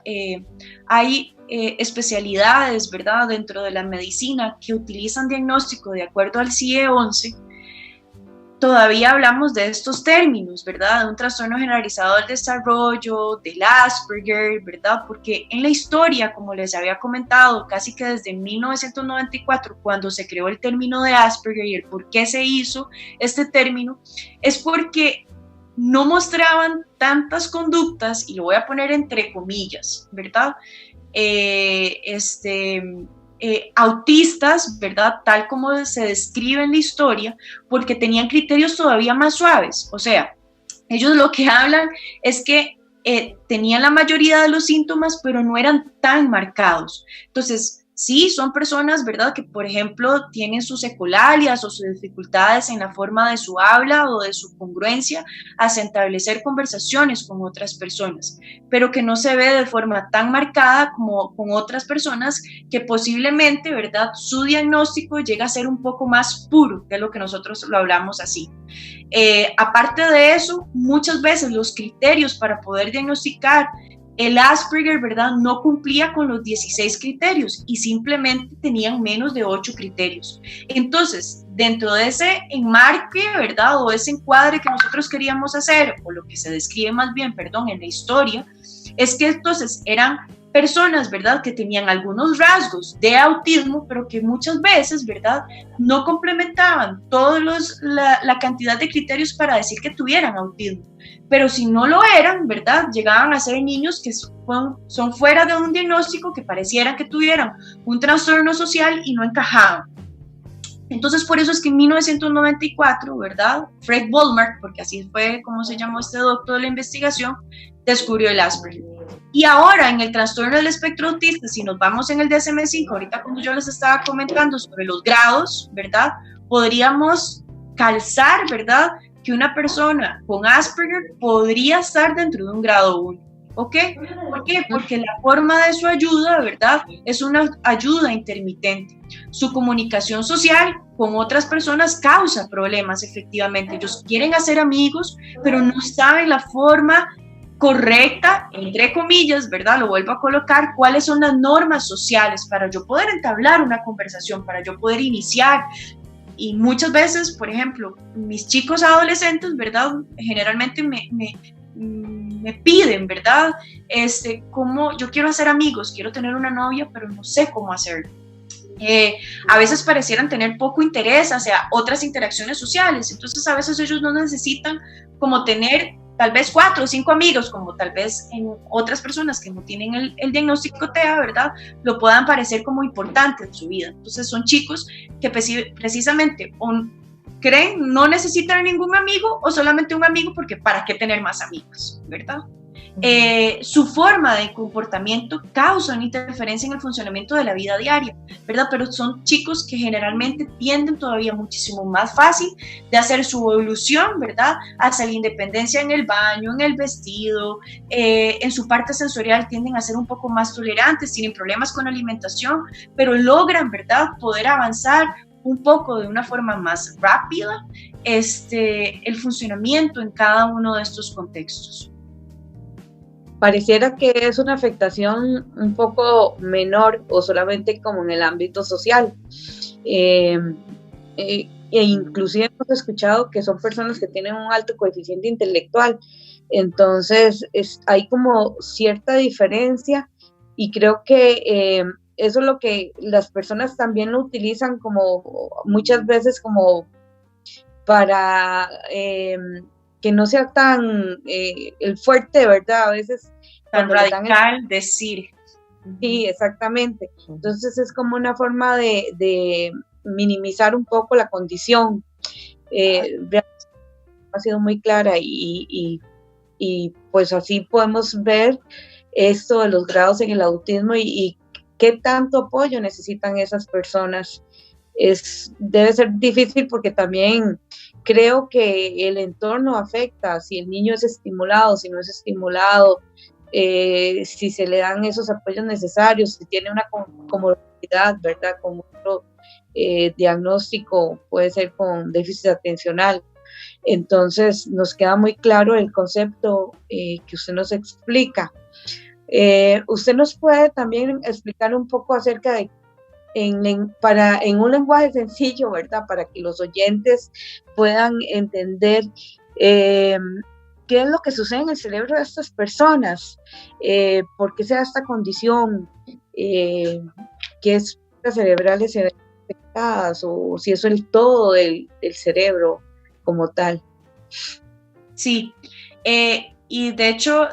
Hay especialidades, ¿verdad? Dentro de la medicina que utilizan diagnóstico de acuerdo al CIE-11, todavía hablamos de estos términos, ¿verdad? De un trastorno generalizado del desarrollo, del Asperger, ¿verdad? Porque en la historia, como les había comentado, casi que desde 1994, cuando se creó el término de Asperger y el por qué se hizo este término, es porque no mostraban tantas conductas, y lo voy a poner entre comillas, ¿verdad? Autistas, ¿verdad? Tal como se describe en la historia, porque tenían criterios todavía más suaves. O sea, ellos lo que hablan es que tenían la mayoría de los síntomas, pero no eran tan marcados. Entonces, sí, son personas, ¿verdad?, que por ejemplo tienen sus ecolalias o sus dificultades en la forma de su habla o de su congruencia hacia establecer conversaciones con otras personas, pero que no se ve de forma tan marcada como con otras personas que posiblemente, ¿verdad?, su diagnóstico llega a ser un poco más puro, que es lo que nosotros lo hablamos así. Aparte de eso, muchas veces los criterios para poder diagnosticar el Asperger, ¿verdad?, no cumplía con los 16 criterios y simplemente tenían menos de 8 criterios. Entonces, dentro de ese enmarque, ¿verdad?, o ese encuadre que nosotros queríamos hacer, o lo que se describe más bien, perdón, en la historia, es que entonces eran personas, ¿verdad?, que tenían algunos rasgos de autismo, pero que muchas veces, ¿verdad?, no complementaban la cantidad de criterios para decir que tuvieran autismo. Pero si no lo eran, ¿verdad?, llegaban a ser niños que son fuera de un diagnóstico, que pareciera que tuvieran un trastorno social y no encajaban. Entonces, por eso es que en 1994, ¿verdad?, Fred Vollmer, porque así fue como se llamó este doctor de la investigación, descubrió el Asperger. Y ahora en el trastorno del espectro autista, si nos vamos en el DSM-5, ahorita cuando yo les estaba comentando sobre los grados, ¿verdad?, podríamos calzar, ¿verdad?, que una persona con Asperger podría estar dentro de un grado 1. ¿Ok? ¿Por qué? Porque la forma de su ayuda, ¿verdad?, es una ayuda intermitente. Su comunicación social con otras personas causa problemas, efectivamente. Ellos quieren hacer amigos, pero no saben la forma correcta, entre comillas, ¿verdad?, lo vuelvo a colocar, cuáles son las normas sociales para yo poder entablar una conversación, para yo poder iniciar. Y muchas veces, por ejemplo, mis chicos adolescentes, ¿verdad?, generalmente me piden, ¿verdad?, cómo yo quiero hacer amigos, quiero tener una novia, pero no sé cómo hacerlo. A veces parecieran tener poco interés hacia otras interacciones sociales, entonces a veces ellos no necesitan como tener tal vez 4 o 5 amigos, como tal vez en otras personas que no tienen el diagnóstico TEA, ¿verdad?, lo puedan parecer como importante en su vida. Entonces son chicos que precisamente creen no necesitan ningún amigo o solamente un amigo porque ¿para qué tener más amigos?, ¿verdad? Su forma de comportamiento causa una interferencia en el funcionamiento de la vida diaria, ¿verdad? Pero son chicos que generalmente tienden todavía muchísimo más fácil de hacer su evolución, ¿verdad?, hacia la independencia en el baño, en el vestido, en su parte sensorial tienden a ser un poco más tolerantes, tienen problemas con la alimentación, pero logran, ¿verdad?, poder avanzar un poco de una forma más rápida el funcionamiento en cada uno de estos contextos. Pareciera que es una afectación un poco menor o solamente como en el ámbito social. E inclusive hemos escuchado que son personas que tienen un alto coeficiente intelectual. Entonces hay como cierta diferencia y creo que eso es lo que las personas también lo utilizan como muchas veces como para que no sea tan el fuerte, ¿verdad? A veces tan radical decir. Sí, exactamente. Entonces es como una forma de minimizar un poco la condición. Ha sido muy clara y pues así podemos ver esto de los grados en el autismo y qué tanto apoyo necesitan esas personas. Debe ser difícil porque también creo que el entorno afecta, si el niño es estimulado, si no es estimulado, si se le dan esos apoyos necesarios, si tiene una comorbilidad, ¿verdad?, como otro diagnóstico, puede ser con déficit atencional. Entonces nos queda muy claro el concepto que usted nos explica. Usted nos puede también explicar un poco acerca de en un lenguaje sencillo, ¿verdad?, para que los oyentes puedan entender qué es lo que sucede en el cerebro de estas personas, por qué se da esta condición, qué estructuras cerebrales se ven afectadas o si eso es el todo del cerebro como tal. Sí, y de hecho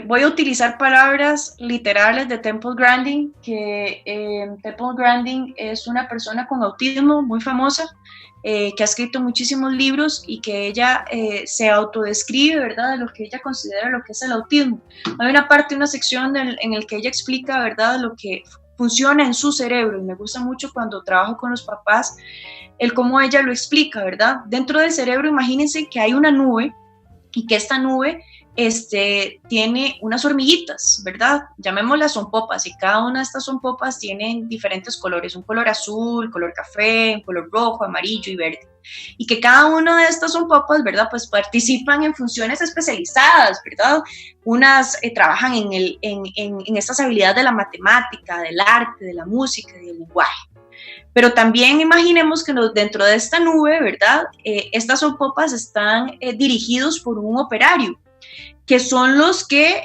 voy a utilizar palabras literales de Temple Grandin, que Temple Grandin es una persona con autismo muy famosa, que ha escrito muchísimos libros y que ella se autodescribe, ¿verdad?, de lo que ella considera lo que es el autismo. Hay una parte, una sección en el que ella explica, ¿verdad?, lo que funciona en su cerebro, y me gusta mucho cuando trabajo con los papás, el cómo ella lo explica, ¿verdad? Dentro del cerebro, imagínense que hay una nube, y que esta nube tiene unas hormiguitas, ¿verdad? Llamémoslas sonpopas, y cada una de estas sonpopas tienen diferentes colores, un color azul, color café, un color rojo, amarillo y verde. Y que cada una de estas sonpopas, ¿verdad?, pues participan en funciones especializadas, ¿verdad? Unas trabajan en estas habilidades de la matemática, del arte, de la música y del lenguaje. Pero también imaginemos que dentro de esta nube, ¿verdad?, estas sonpopas están dirigidos por un operario, que son los que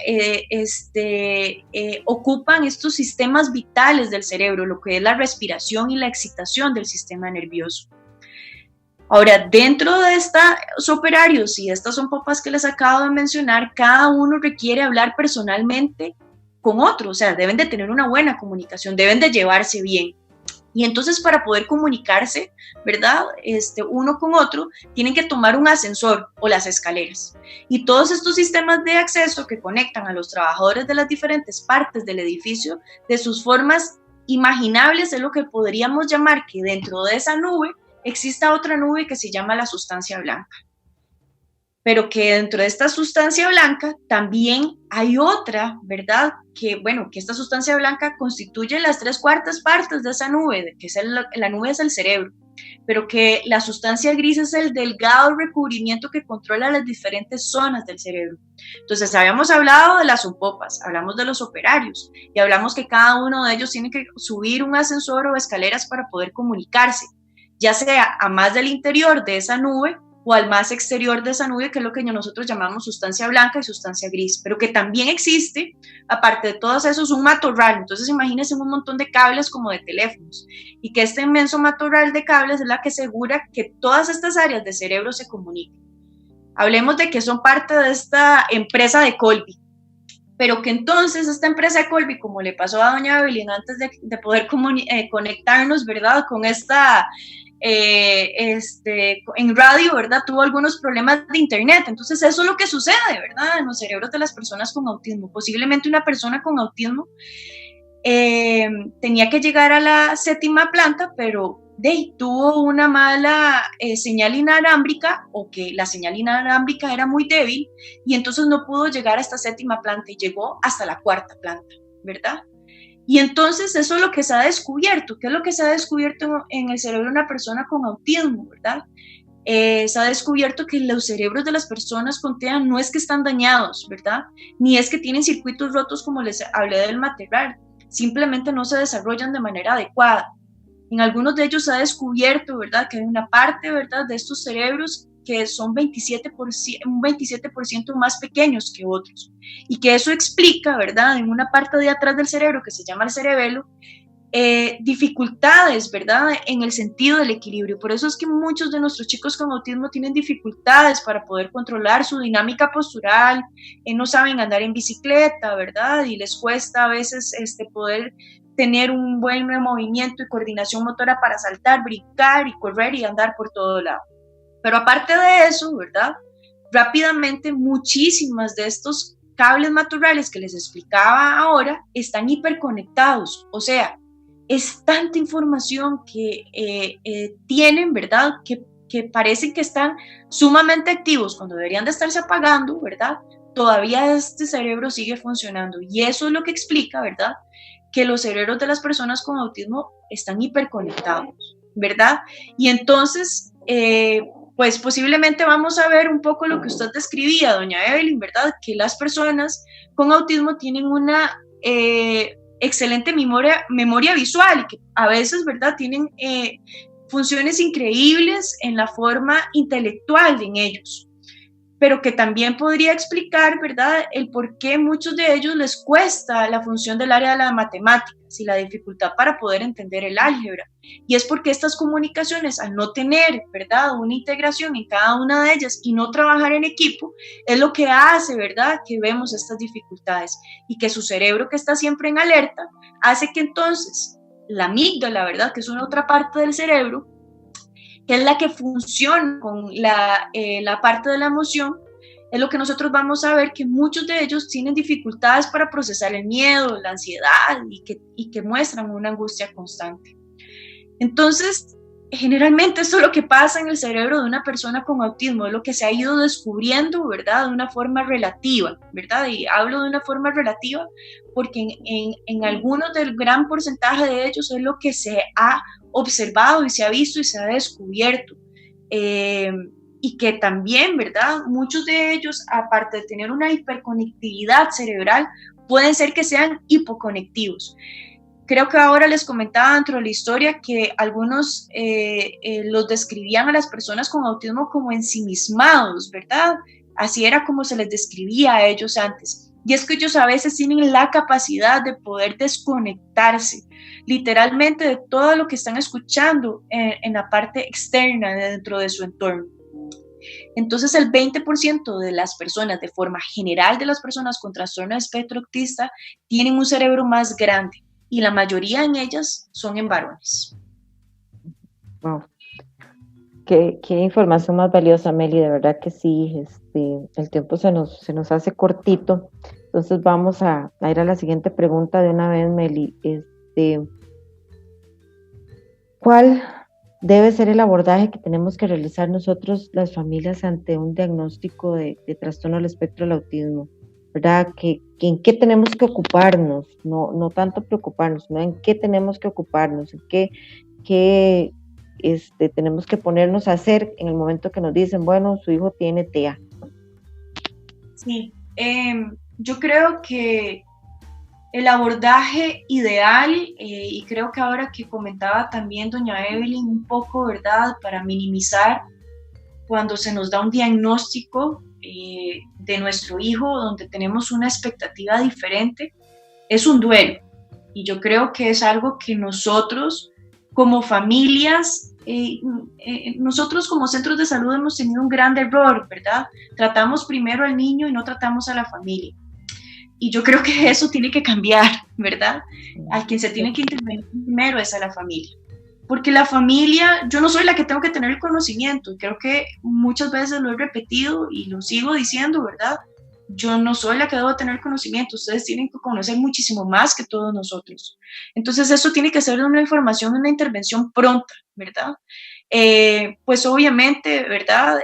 ocupan estos sistemas vitales del cerebro, lo que es la respiración y la excitación del sistema nervioso. Ahora, dentro de estos operarios y estas sonpopas que les acabo de mencionar, cada uno requiere hablar personalmente con otro, o sea, deben de tener una buena comunicación, deben de llevarse bien. Y entonces, para poder comunicarse, ¿verdad?, uno con otro, tienen que tomar un ascensor o las escaleras. Y todos estos sistemas de acceso que conectan a los trabajadores de las diferentes partes del edificio, de sus formas imaginables, es lo que podríamos llamar que dentro de esa nube exista otra nube que se llama la sustancia blanca. Pero que dentro de esta sustancia blanca también hay otra, ¿verdad? Que esta sustancia blanca constituye las 3/4 partes de esa nube, que es la nube es el cerebro, pero que la sustancia gris es el delgado recubrimiento que controla las diferentes zonas del cerebro. Entonces, habíamos hablado de las sonpopas, hablamos de los operarios, y hablamos que cada uno de ellos tiene que subir un ascensor o escaleras para poder comunicarse, ya sea a más del interior de esa nube, o al más exterior de esa nube, que es lo que nosotros llamamos sustancia blanca y sustancia gris, pero que también existe, aparte de todos esos, un matorral. Entonces imagínense un montón de cables como de teléfonos, y que este inmenso matorral de cables es la que asegura que todas estas áreas de cerebro se comuniquen. Hablemos de que son parte de esta empresa de Colby, pero que entonces esta empresa de Colby, como le pasó a doña Evelyn antes de poder conectarnos, ¿verdad?, con esta en radio, ¿verdad?, tuvo algunos problemas de internet. Entonces eso es lo que sucede, ¿verdad?, en los cerebros de las personas con autismo. Posiblemente una persona con autismo tenía que llegar a la 7ª planta, pero tuvo una mala señal inalámbrica, o que la señal inalámbrica era muy débil, y entonces no pudo llegar a esta 7ª planta y llegó hasta la 4ª planta, ¿verdad? Y entonces eso es lo que se ha descubierto. ¿Qué es lo que se ha descubierto en el cerebro de una persona con autismo, verdad? Se ha descubierto que los cerebros de las personas con TEA no es que están dañados, ¿verdad?, ni es que tienen circuitos rotos, como les hablé del matorral, simplemente no se desarrollan de manera adecuada. En algunos de ellos se ha descubierto, ¿verdad?, que hay una parte, ¿verdad?, de estos cerebros que son un 27% más pequeños que otros, y que eso explica, ¿verdad?, en una parte de atrás del cerebro que se llama el cerebelo, dificultades, ¿verdad?, en el sentido del equilibrio. Por eso es que muchos de nuestros chicos con autismo tienen dificultades para poder controlar su dinámica postural, no saben andar en bicicleta, ¿verdad?, y les cuesta a veces poder tener un buen movimiento y coordinación motora para saltar, brincar y correr y andar por todo lado. Pero aparte de eso, ¿verdad?, rápidamente muchísimas de estos cables matorrales que les explicaba ahora están hiperconectados, o sea, es tanta información que tienen, ¿verdad?, que parecen que están sumamente activos cuando deberían de estarse apagando, ¿verdad? Todavía este cerebro sigue funcionando, y eso es lo que explica, ¿verdad?, que los cerebros de las personas con autismo están hiperconectados, ¿verdad? Y entonces, pues posiblemente vamos a ver un poco lo que usted describía, doña Evelyn, ¿verdad?, que las personas con autismo tienen una excelente memoria visual, y que a veces, ¿verdad?, tienen funciones increíbles en la forma intelectual en ellos, pero que también podría explicar, ¿verdad?, el por qué muchos de ellos les cuesta la función del área de las matemáticas. y la dificultad para poder entender el álgebra. Y es porque estas comunicaciones, al no tener, ¿verdad?, una integración en cada una de ellas y no trabajar en equipo, es lo que hace, ¿verdad?, que vemos estas dificultades y que su cerebro, que está siempre en alerta, hace que entonces la amígdala, ¿verdad?, que es una otra parte del cerebro, que es la que funciona con la parte de la emoción, es lo que nosotros vamos a ver que muchos de ellos tienen dificultades para procesar el miedo, la ansiedad y que muestran una angustia constante. Entonces, generalmente esto es lo que pasa en el cerebro de una persona con autismo, es lo que se ha ido descubriendo, ¿verdad?, de una forma relativa, ¿verdad? Y hablo de una forma relativa porque en algunos del gran porcentaje de ellos es lo que se ha observado y se ha visto y se ha descubierto. Y que también, ¿verdad?, muchos de ellos, aparte de tener una hiperconectividad cerebral, pueden ser que sean hipoconectivos. Creo que ahora les comentaba dentro de la historia que algunos los describían a las personas con autismo como ensimismados, ¿verdad? Así era como se les describía a ellos antes. Y es que ellos a veces tienen la capacidad de poder desconectarse literalmente de todo lo que están escuchando en la parte externa dentro de su entorno. Entonces el 20% de las personas, de forma general de las personas con trastorno de espectro autista, tienen un cerebro más grande y la mayoría en ellas son en varones. Wow. Qué información más valiosa, Meli, de verdad que sí, el tiempo se nos hace cortito, entonces vamos a ir a la siguiente pregunta de una vez, Meli. ¿Cuál debe ser el abordaje que tenemos que realizar nosotros, las familias, ante un diagnóstico de trastorno del espectro del autismo? ¿Verdad? ¿En qué tenemos que ocuparnos? No tanto preocuparnos, sino en qué tenemos que ocuparnos, en qué tenemos que ponernos a hacer en el momento que nos dicen, bueno, su hijo tiene TEA. Sí, yo creo que el abordaje ideal, y creo que ahora que comentaba también doña Evelyn un poco, ¿verdad?, para minimizar cuando se nos da un diagnóstico de nuestro hijo donde tenemos una expectativa diferente, es un duelo. Y yo creo que es algo que nosotros como familias, nosotros como centros de salud hemos tenido un gran error, ¿verdad? Tratamos primero al niño y no tratamos a la familia. Y yo creo que eso tiene que cambiar, ¿verdad? A quien se tiene que intervenir primero es a la familia. Porque la familia, yo no soy la que tengo que tener el conocimiento, creo que muchas veces lo he repetido y lo sigo diciendo, ¿verdad? Yo no soy la que debo tener conocimiento, ustedes tienen que conocer muchísimo más que todos nosotros. Entonces eso tiene que ser una información, una intervención pronta, ¿verdad? Pues obviamente, ¿verdad?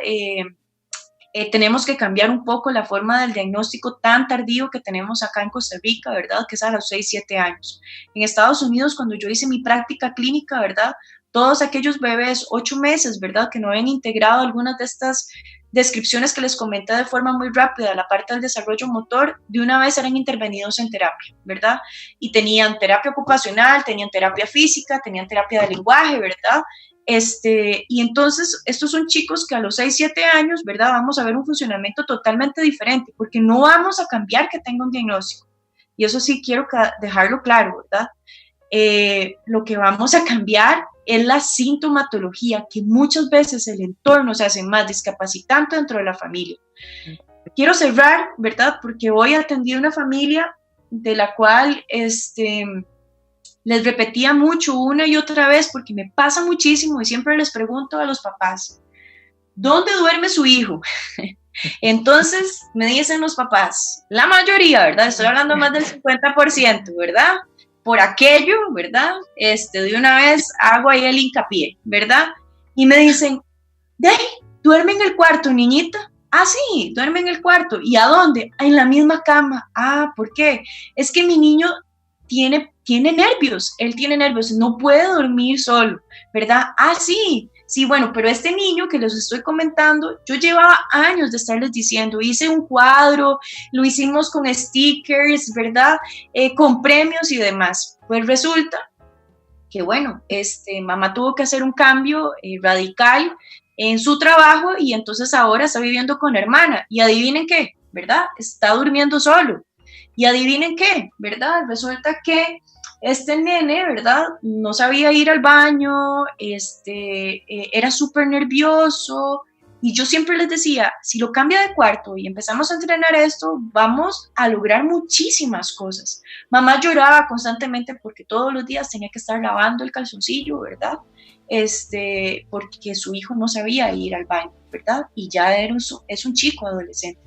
Tenemos que cambiar un poco la forma del diagnóstico tan tardío que tenemos acá en Costa Rica, ¿verdad? Que es a los 6, 7 años. En Estados Unidos, cuando yo hice mi práctica clínica, ¿verdad? Todos aquellos bebés, 8 meses, ¿verdad? Que no habían integrado algunas de estas descripciones que les comenté de forma muy rápida, la parte del desarrollo motor, de una vez eran intervenidos en terapia, ¿verdad? Y tenían terapia ocupacional, tenían terapia física, tenían terapia de lenguaje, ¿verdad? Y entonces estos son chicos que a los 6, 7 años, ¿verdad? Vamos a ver un funcionamiento totalmente diferente, porque no vamos a cambiar que tenga un diagnóstico. Y eso sí quiero dejarlo claro, ¿verdad? Lo que vamos a cambiar es la sintomatología, que muchas veces el entorno se hace más discapacitante dentro de la familia. Quiero cerrar, ¿verdad? Porque hoy atendí a una familia de la cual les repetía mucho una y otra vez, porque me pasa muchísimo y siempre les pregunto a los papás, ¿dónde duerme su hijo? Entonces me dicen los papás, la mayoría, ¿verdad? Estoy hablando más del 50%, ¿verdad? Por aquello, ¿verdad? De una vez hago ahí el hincapié, ¿verdad? Y me dicen, duerme en el cuarto, niñita. Ah, sí, duerme en el cuarto. ¿Y a dónde? En la misma cama. Ah, ¿por qué? Es que mi niño tiene nervios, él tiene nervios, no puede dormir solo, ¿verdad? Ah, sí, bueno, pero este niño que les estoy comentando, yo llevaba años de estarles diciendo, hice un cuadro, lo hicimos con stickers, ¿verdad? Con premios y demás. Pues resulta que, bueno, mamá tuvo que hacer un cambio radical en su trabajo y entonces ahora está viviendo con hermana. Y adivinen qué, ¿verdad? Está durmiendo solo. Y adivinen qué, ¿verdad? Resulta que este nene, ¿verdad? No sabía ir al baño, era súper nervioso, y yo siempre les decía, si lo cambia de cuarto y empezamos a entrenar esto, vamos a lograr muchísimas cosas. Mamá lloraba constantemente porque todos los días tenía que estar lavando el calzoncillo, ¿verdad? Porque su hijo no sabía ir al baño, ¿verdad? Y ya es un chico adolescente.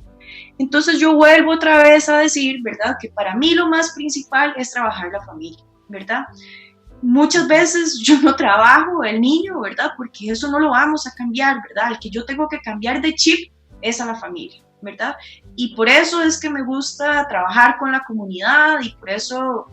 Entonces yo vuelvo otra vez a decir, ¿verdad? Que para mí lo más principal es trabajar la familia, ¿verdad? Muchas veces yo no trabajo el niño, ¿verdad? Porque eso no lo vamos a cambiar, ¿verdad? El que yo tengo que cambiar de chip es a la familia, ¿verdad? Y por eso es que me gusta trabajar con la comunidad y por eso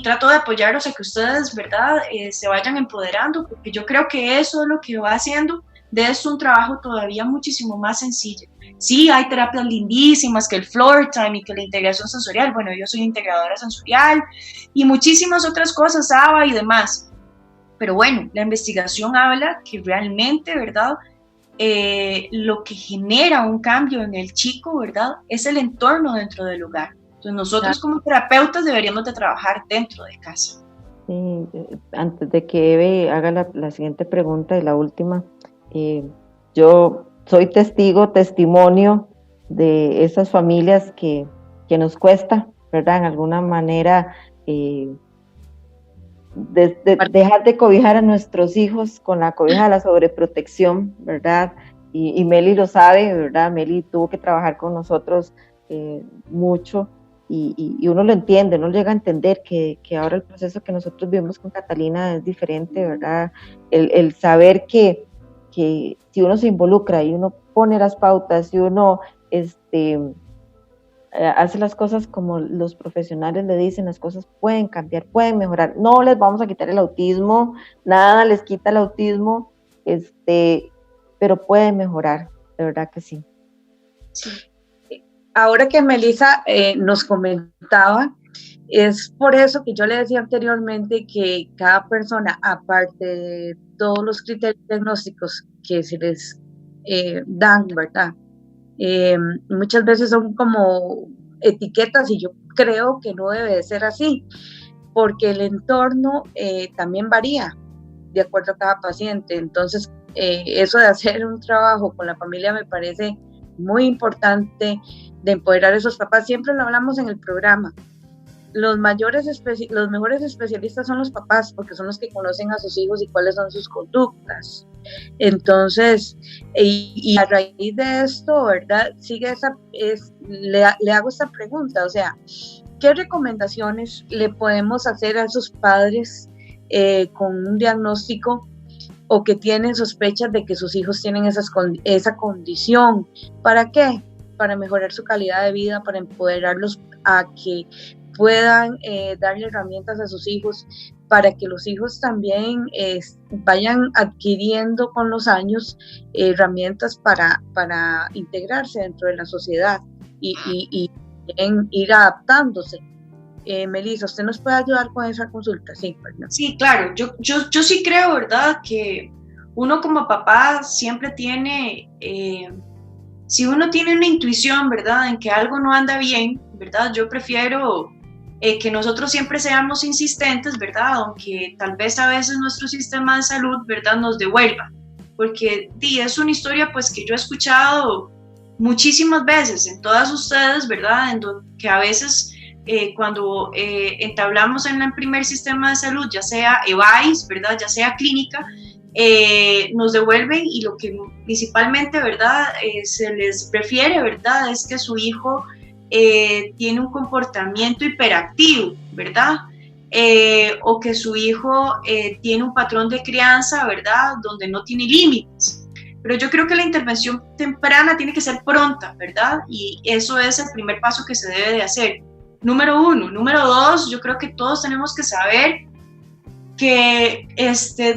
trato de apoyarlos a que ustedes, ¿verdad? Se vayan empoderando, porque yo creo que eso es lo que va haciendo de esto un trabajo todavía muchísimo más sencillo. Sí, hay terapias lindísimas, que el floor time y que la integración sensorial, bueno, yo soy integradora sensorial y muchísimas otras cosas, ABA y demás. Pero bueno, la investigación habla que realmente, ¿verdad? Lo que genera un cambio en el chico, ¿verdad? Es el entorno dentro del hogar. Entonces nosotros como terapeutas deberíamos de trabajar dentro de casa. Sí, antes de que Eve haga la siguiente pregunta y la última, yo soy testimonio de esas familias que nos cuesta, ¿verdad? En alguna manera dejar de cobijar a nuestros hijos con la cobija de la sobreprotección, ¿verdad? Y Meli lo sabe, ¿verdad? Meli tuvo que trabajar con nosotros mucho y uno lo entiende, uno llega a entender que ahora el proceso que nosotros vivimos con Catalina es diferente, ¿verdad? El saber que si uno se involucra y uno pone las pautas y uno hace las cosas como los profesionales le dicen, las cosas pueden cambiar, pueden mejorar. No les vamos a quitar el autismo, nada les quita el autismo, pero pueden mejorar, de verdad que sí. Sí. Ahora que Melissa nos comentaba, es por eso que yo le decía anteriormente que cada persona, aparte de todos los criterios diagnósticos que se les dan, ¿verdad? Muchas veces son como etiquetas y yo creo que no debe de ser así, porque el entorno también varía de acuerdo a cada paciente. Entonces, eso de hacer un trabajo con la familia me parece muy importante, de empoderar a esos papás. Siempre lo hablamos en el programa. Los mejores especialistas son los papás, porque son los que conocen a sus hijos y cuáles son sus conductas. Entonces, y a raíz de esto, ¿verdad? Le hago esta pregunta, o sea, ¿qué recomendaciones le podemos hacer a esos padres con un diagnóstico o que tienen sospechas de que sus hijos tienen esa condición? ¿Para qué? Para mejorar su calidad de vida, para empoderarlos a que puedan darle herramientas a sus hijos, para que los hijos también vayan adquiriendo con los años herramientas para integrarse dentro de la sociedad y ir adaptándose. Melissa, ¿usted nos puede ayudar con esa consulta? Sí, ¿verdad? Sí, claro, yo sí creo, ¿verdad? Que uno como papá siempre tiene, si uno tiene una intuición, ¿verdad? En que algo no anda bien, ¿verdad? Yo prefiero que nosotros siempre seamos insistentes, ¿verdad? Aunque tal vez a veces nuestro sistema de salud, ¿verdad? Nos devuelva, porque es una historia pues que yo he escuchado muchísimas veces en todas ustedes, ¿verdad? Que a veces cuando entablamos en el primer sistema de salud, ya sea EVAIS, ¿verdad? Ya sea clínica, nos devuelven y lo que principalmente, ¿verdad? Se les refiere, ¿verdad? Es que su hijo tiene un comportamiento hiperactivo, ¿verdad? O que su hijo tiene un patrón de crianza, ¿verdad? Donde no tiene límites. Pero yo creo que la intervención temprana tiene que ser pronta, ¿verdad? Y eso es el primer paso que se debe de hacer. Número 1. Número 2, yo creo que todos tenemos que saber que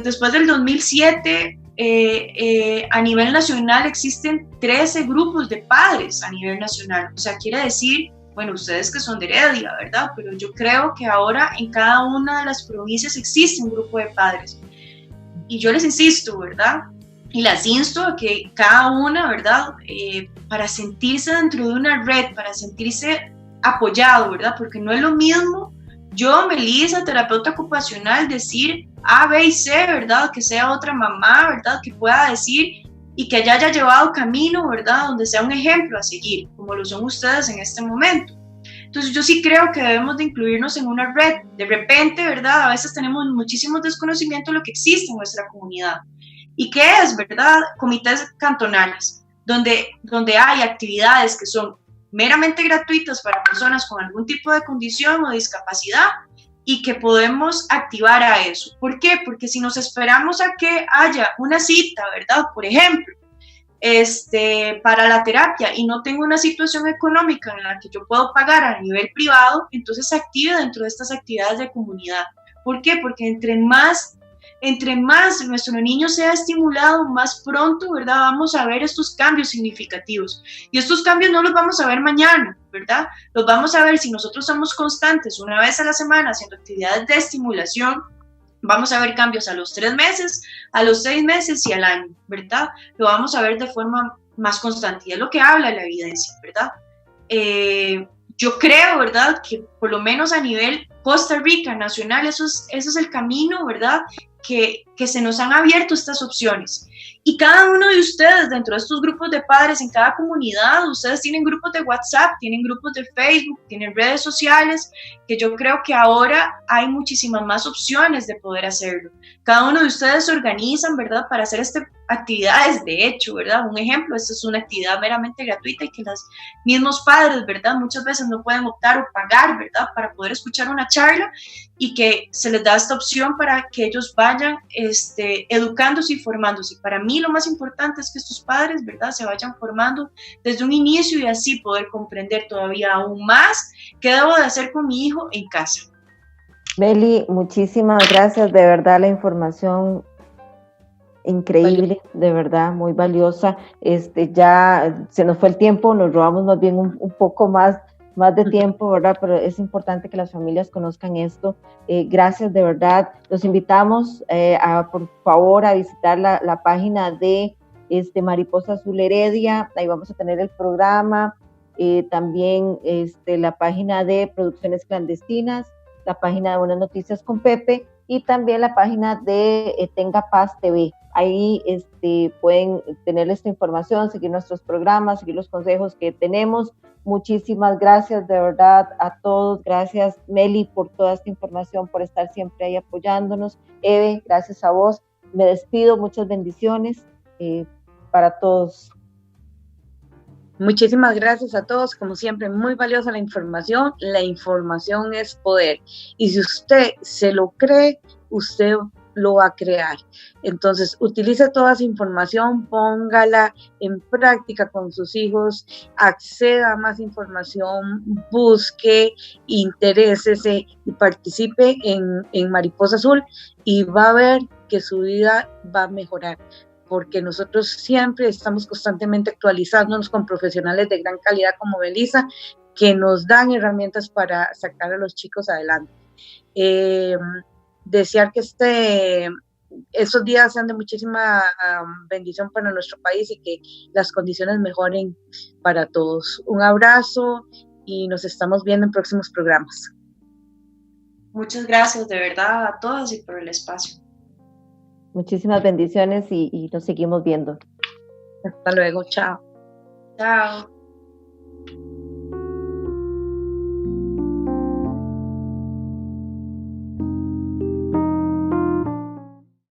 después del 2007 a nivel nacional existen 13 grupos de padres a nivel nacional. O sea, quiere decir, bueno, ustedes que son de Heredia, ¿verdad? Pero yo creo que ahora en cada una de las provincias existe un grupo de padres. Y yo les insisto, ¿verdad? Y las insto a que cada una, ¿verdad? Para sentirse dentro de una red, para sentirse apoyado, ¿verdad? Porque no es lo mismo yo, Melissa, terapeuta ocupacional, decir A, B y C, ¿verdad? Que sea otra mamá, ¿verdad? Que pueda decir y que haya llevado camino, ¿verdad? Donde sea un ejemplo a seguir, como lo son ustedes en este momento. Entonces yo sí creo que debemos de incluirnos en una red. De repente, ¿verdad? A veces tenemos muchísimo desconocimiento de lo que existe en nuestra comunidad. ¿Y qué es, verdad? Comités cantonales, donde hay actividades que son meramente gratuitas para personas con algún tipo de condición o discapacidad y que podemos activar a eso. ¿Por qué? Porque si nos esperamos a que haya una cita, ¿verdad? Por ejemplo, para la terapia y no tengo una situación económica en la que yo puedo pagar a nivel privado, entonces se active dentro de estas actividades de comunidad. ¿Por qué? Porque entre más nuestro niño sea estimulado, más pronto, ¿verdad? Vamos a ver estos cambios significativos. Y estos cambios no los vamos a ver mañana, ¿verdad? Los vamos a ver si nosotros somos constantes una vez a la semana haciendo actividades de estimulación. Vamos a ver cambios a los 3 meses, a los 6 meses y al año, ¿verdad? Lo vamos a ver de forma más constante. Y es lo que habla la evidencia, ¿verdad? Yo creo, ¿verdad? Que por lo menos a nivel Costa Rica, nacional, eso es el camino, ¿verdad? Que se nos han abierto estas opciones. Y cada uno de ustedes, dentro de estos grupos de padres, en cada comunidad, ustedes tienen grupos de WhatsApp, tienen grupos de Facebook, tienen redes sociales, que yo creo que ahora hay muchísimas más opciones de poder hacerlo. Cada uno de ustedes se organizan, ¿verdad?, para hacer actividades, de hecho, ¿verdad? Un ejemplo, esta es una actividad meramente gratuita y que los mismos padres, ¿verdad?, muchas veces no pueden optar o pagar, ¿verdad?, para poder escuchar una charla y que se les da esta opción para que ellos vayan educándose y formándose. Para mí lo más importante es que estos padres, ¿verdad?, se vayan formando desde un inicio y así poder comprender todavía aún más qué debo de hacer con mi hijo en casa. Meli, muchísimas gracias, de verdad la información increíble, de verdad, muy valiosa. Ya se nos fue el tiempo, nos robamos más bien un poco más de tiempo, ¿verdad? Pero es importante que las familias conozcan esto. Gracias, de verdad. Los invitamos por favor, a visitar la página de Mariposa Azul Heredia. Ahí vamos a tener el programa, también la página de Producciones Clandestinas, la página de Buenas Noticias con Pepe y también la página de Tenga Paz TV. Ahí pueden tener esta información, seguir nuestros programas, seguir los consejos que tenemos. Muchísimas gracias de verdad a todos. Gracias, Meli, por toda esta información, por estar siempre ahí apoyándonos. Eve, gracias a vos. Me despido, muchas bendiciones para todos. Muchísimas gracias a todos, como siempre, muy valiosa la información es poder, y si usted se lo cree, usted lo va a crear. Entonces, utilice toda esa información, póngala en práctica con sus hijos, acceda a más información, busque, interésese y participe en Mariposa Azul, y va a ver que su vida va a mejorar, porque nosotros siempre estamos constantemente actualizándonos con profesionales de gran calidad como Melissa, que nos dan herramientas para sacar a los chicos adelante. Desear que estos días sean de muchísima bendición para nuestro país y que las condiciones mejoren para todos. Un abrazo y nos estamos viendo en próximos programas. Muchas gracias de verdad a todas y por el espacio. Muchísimas bendiciones y nos seguimos viendo. Hasta luego, chao. Chao.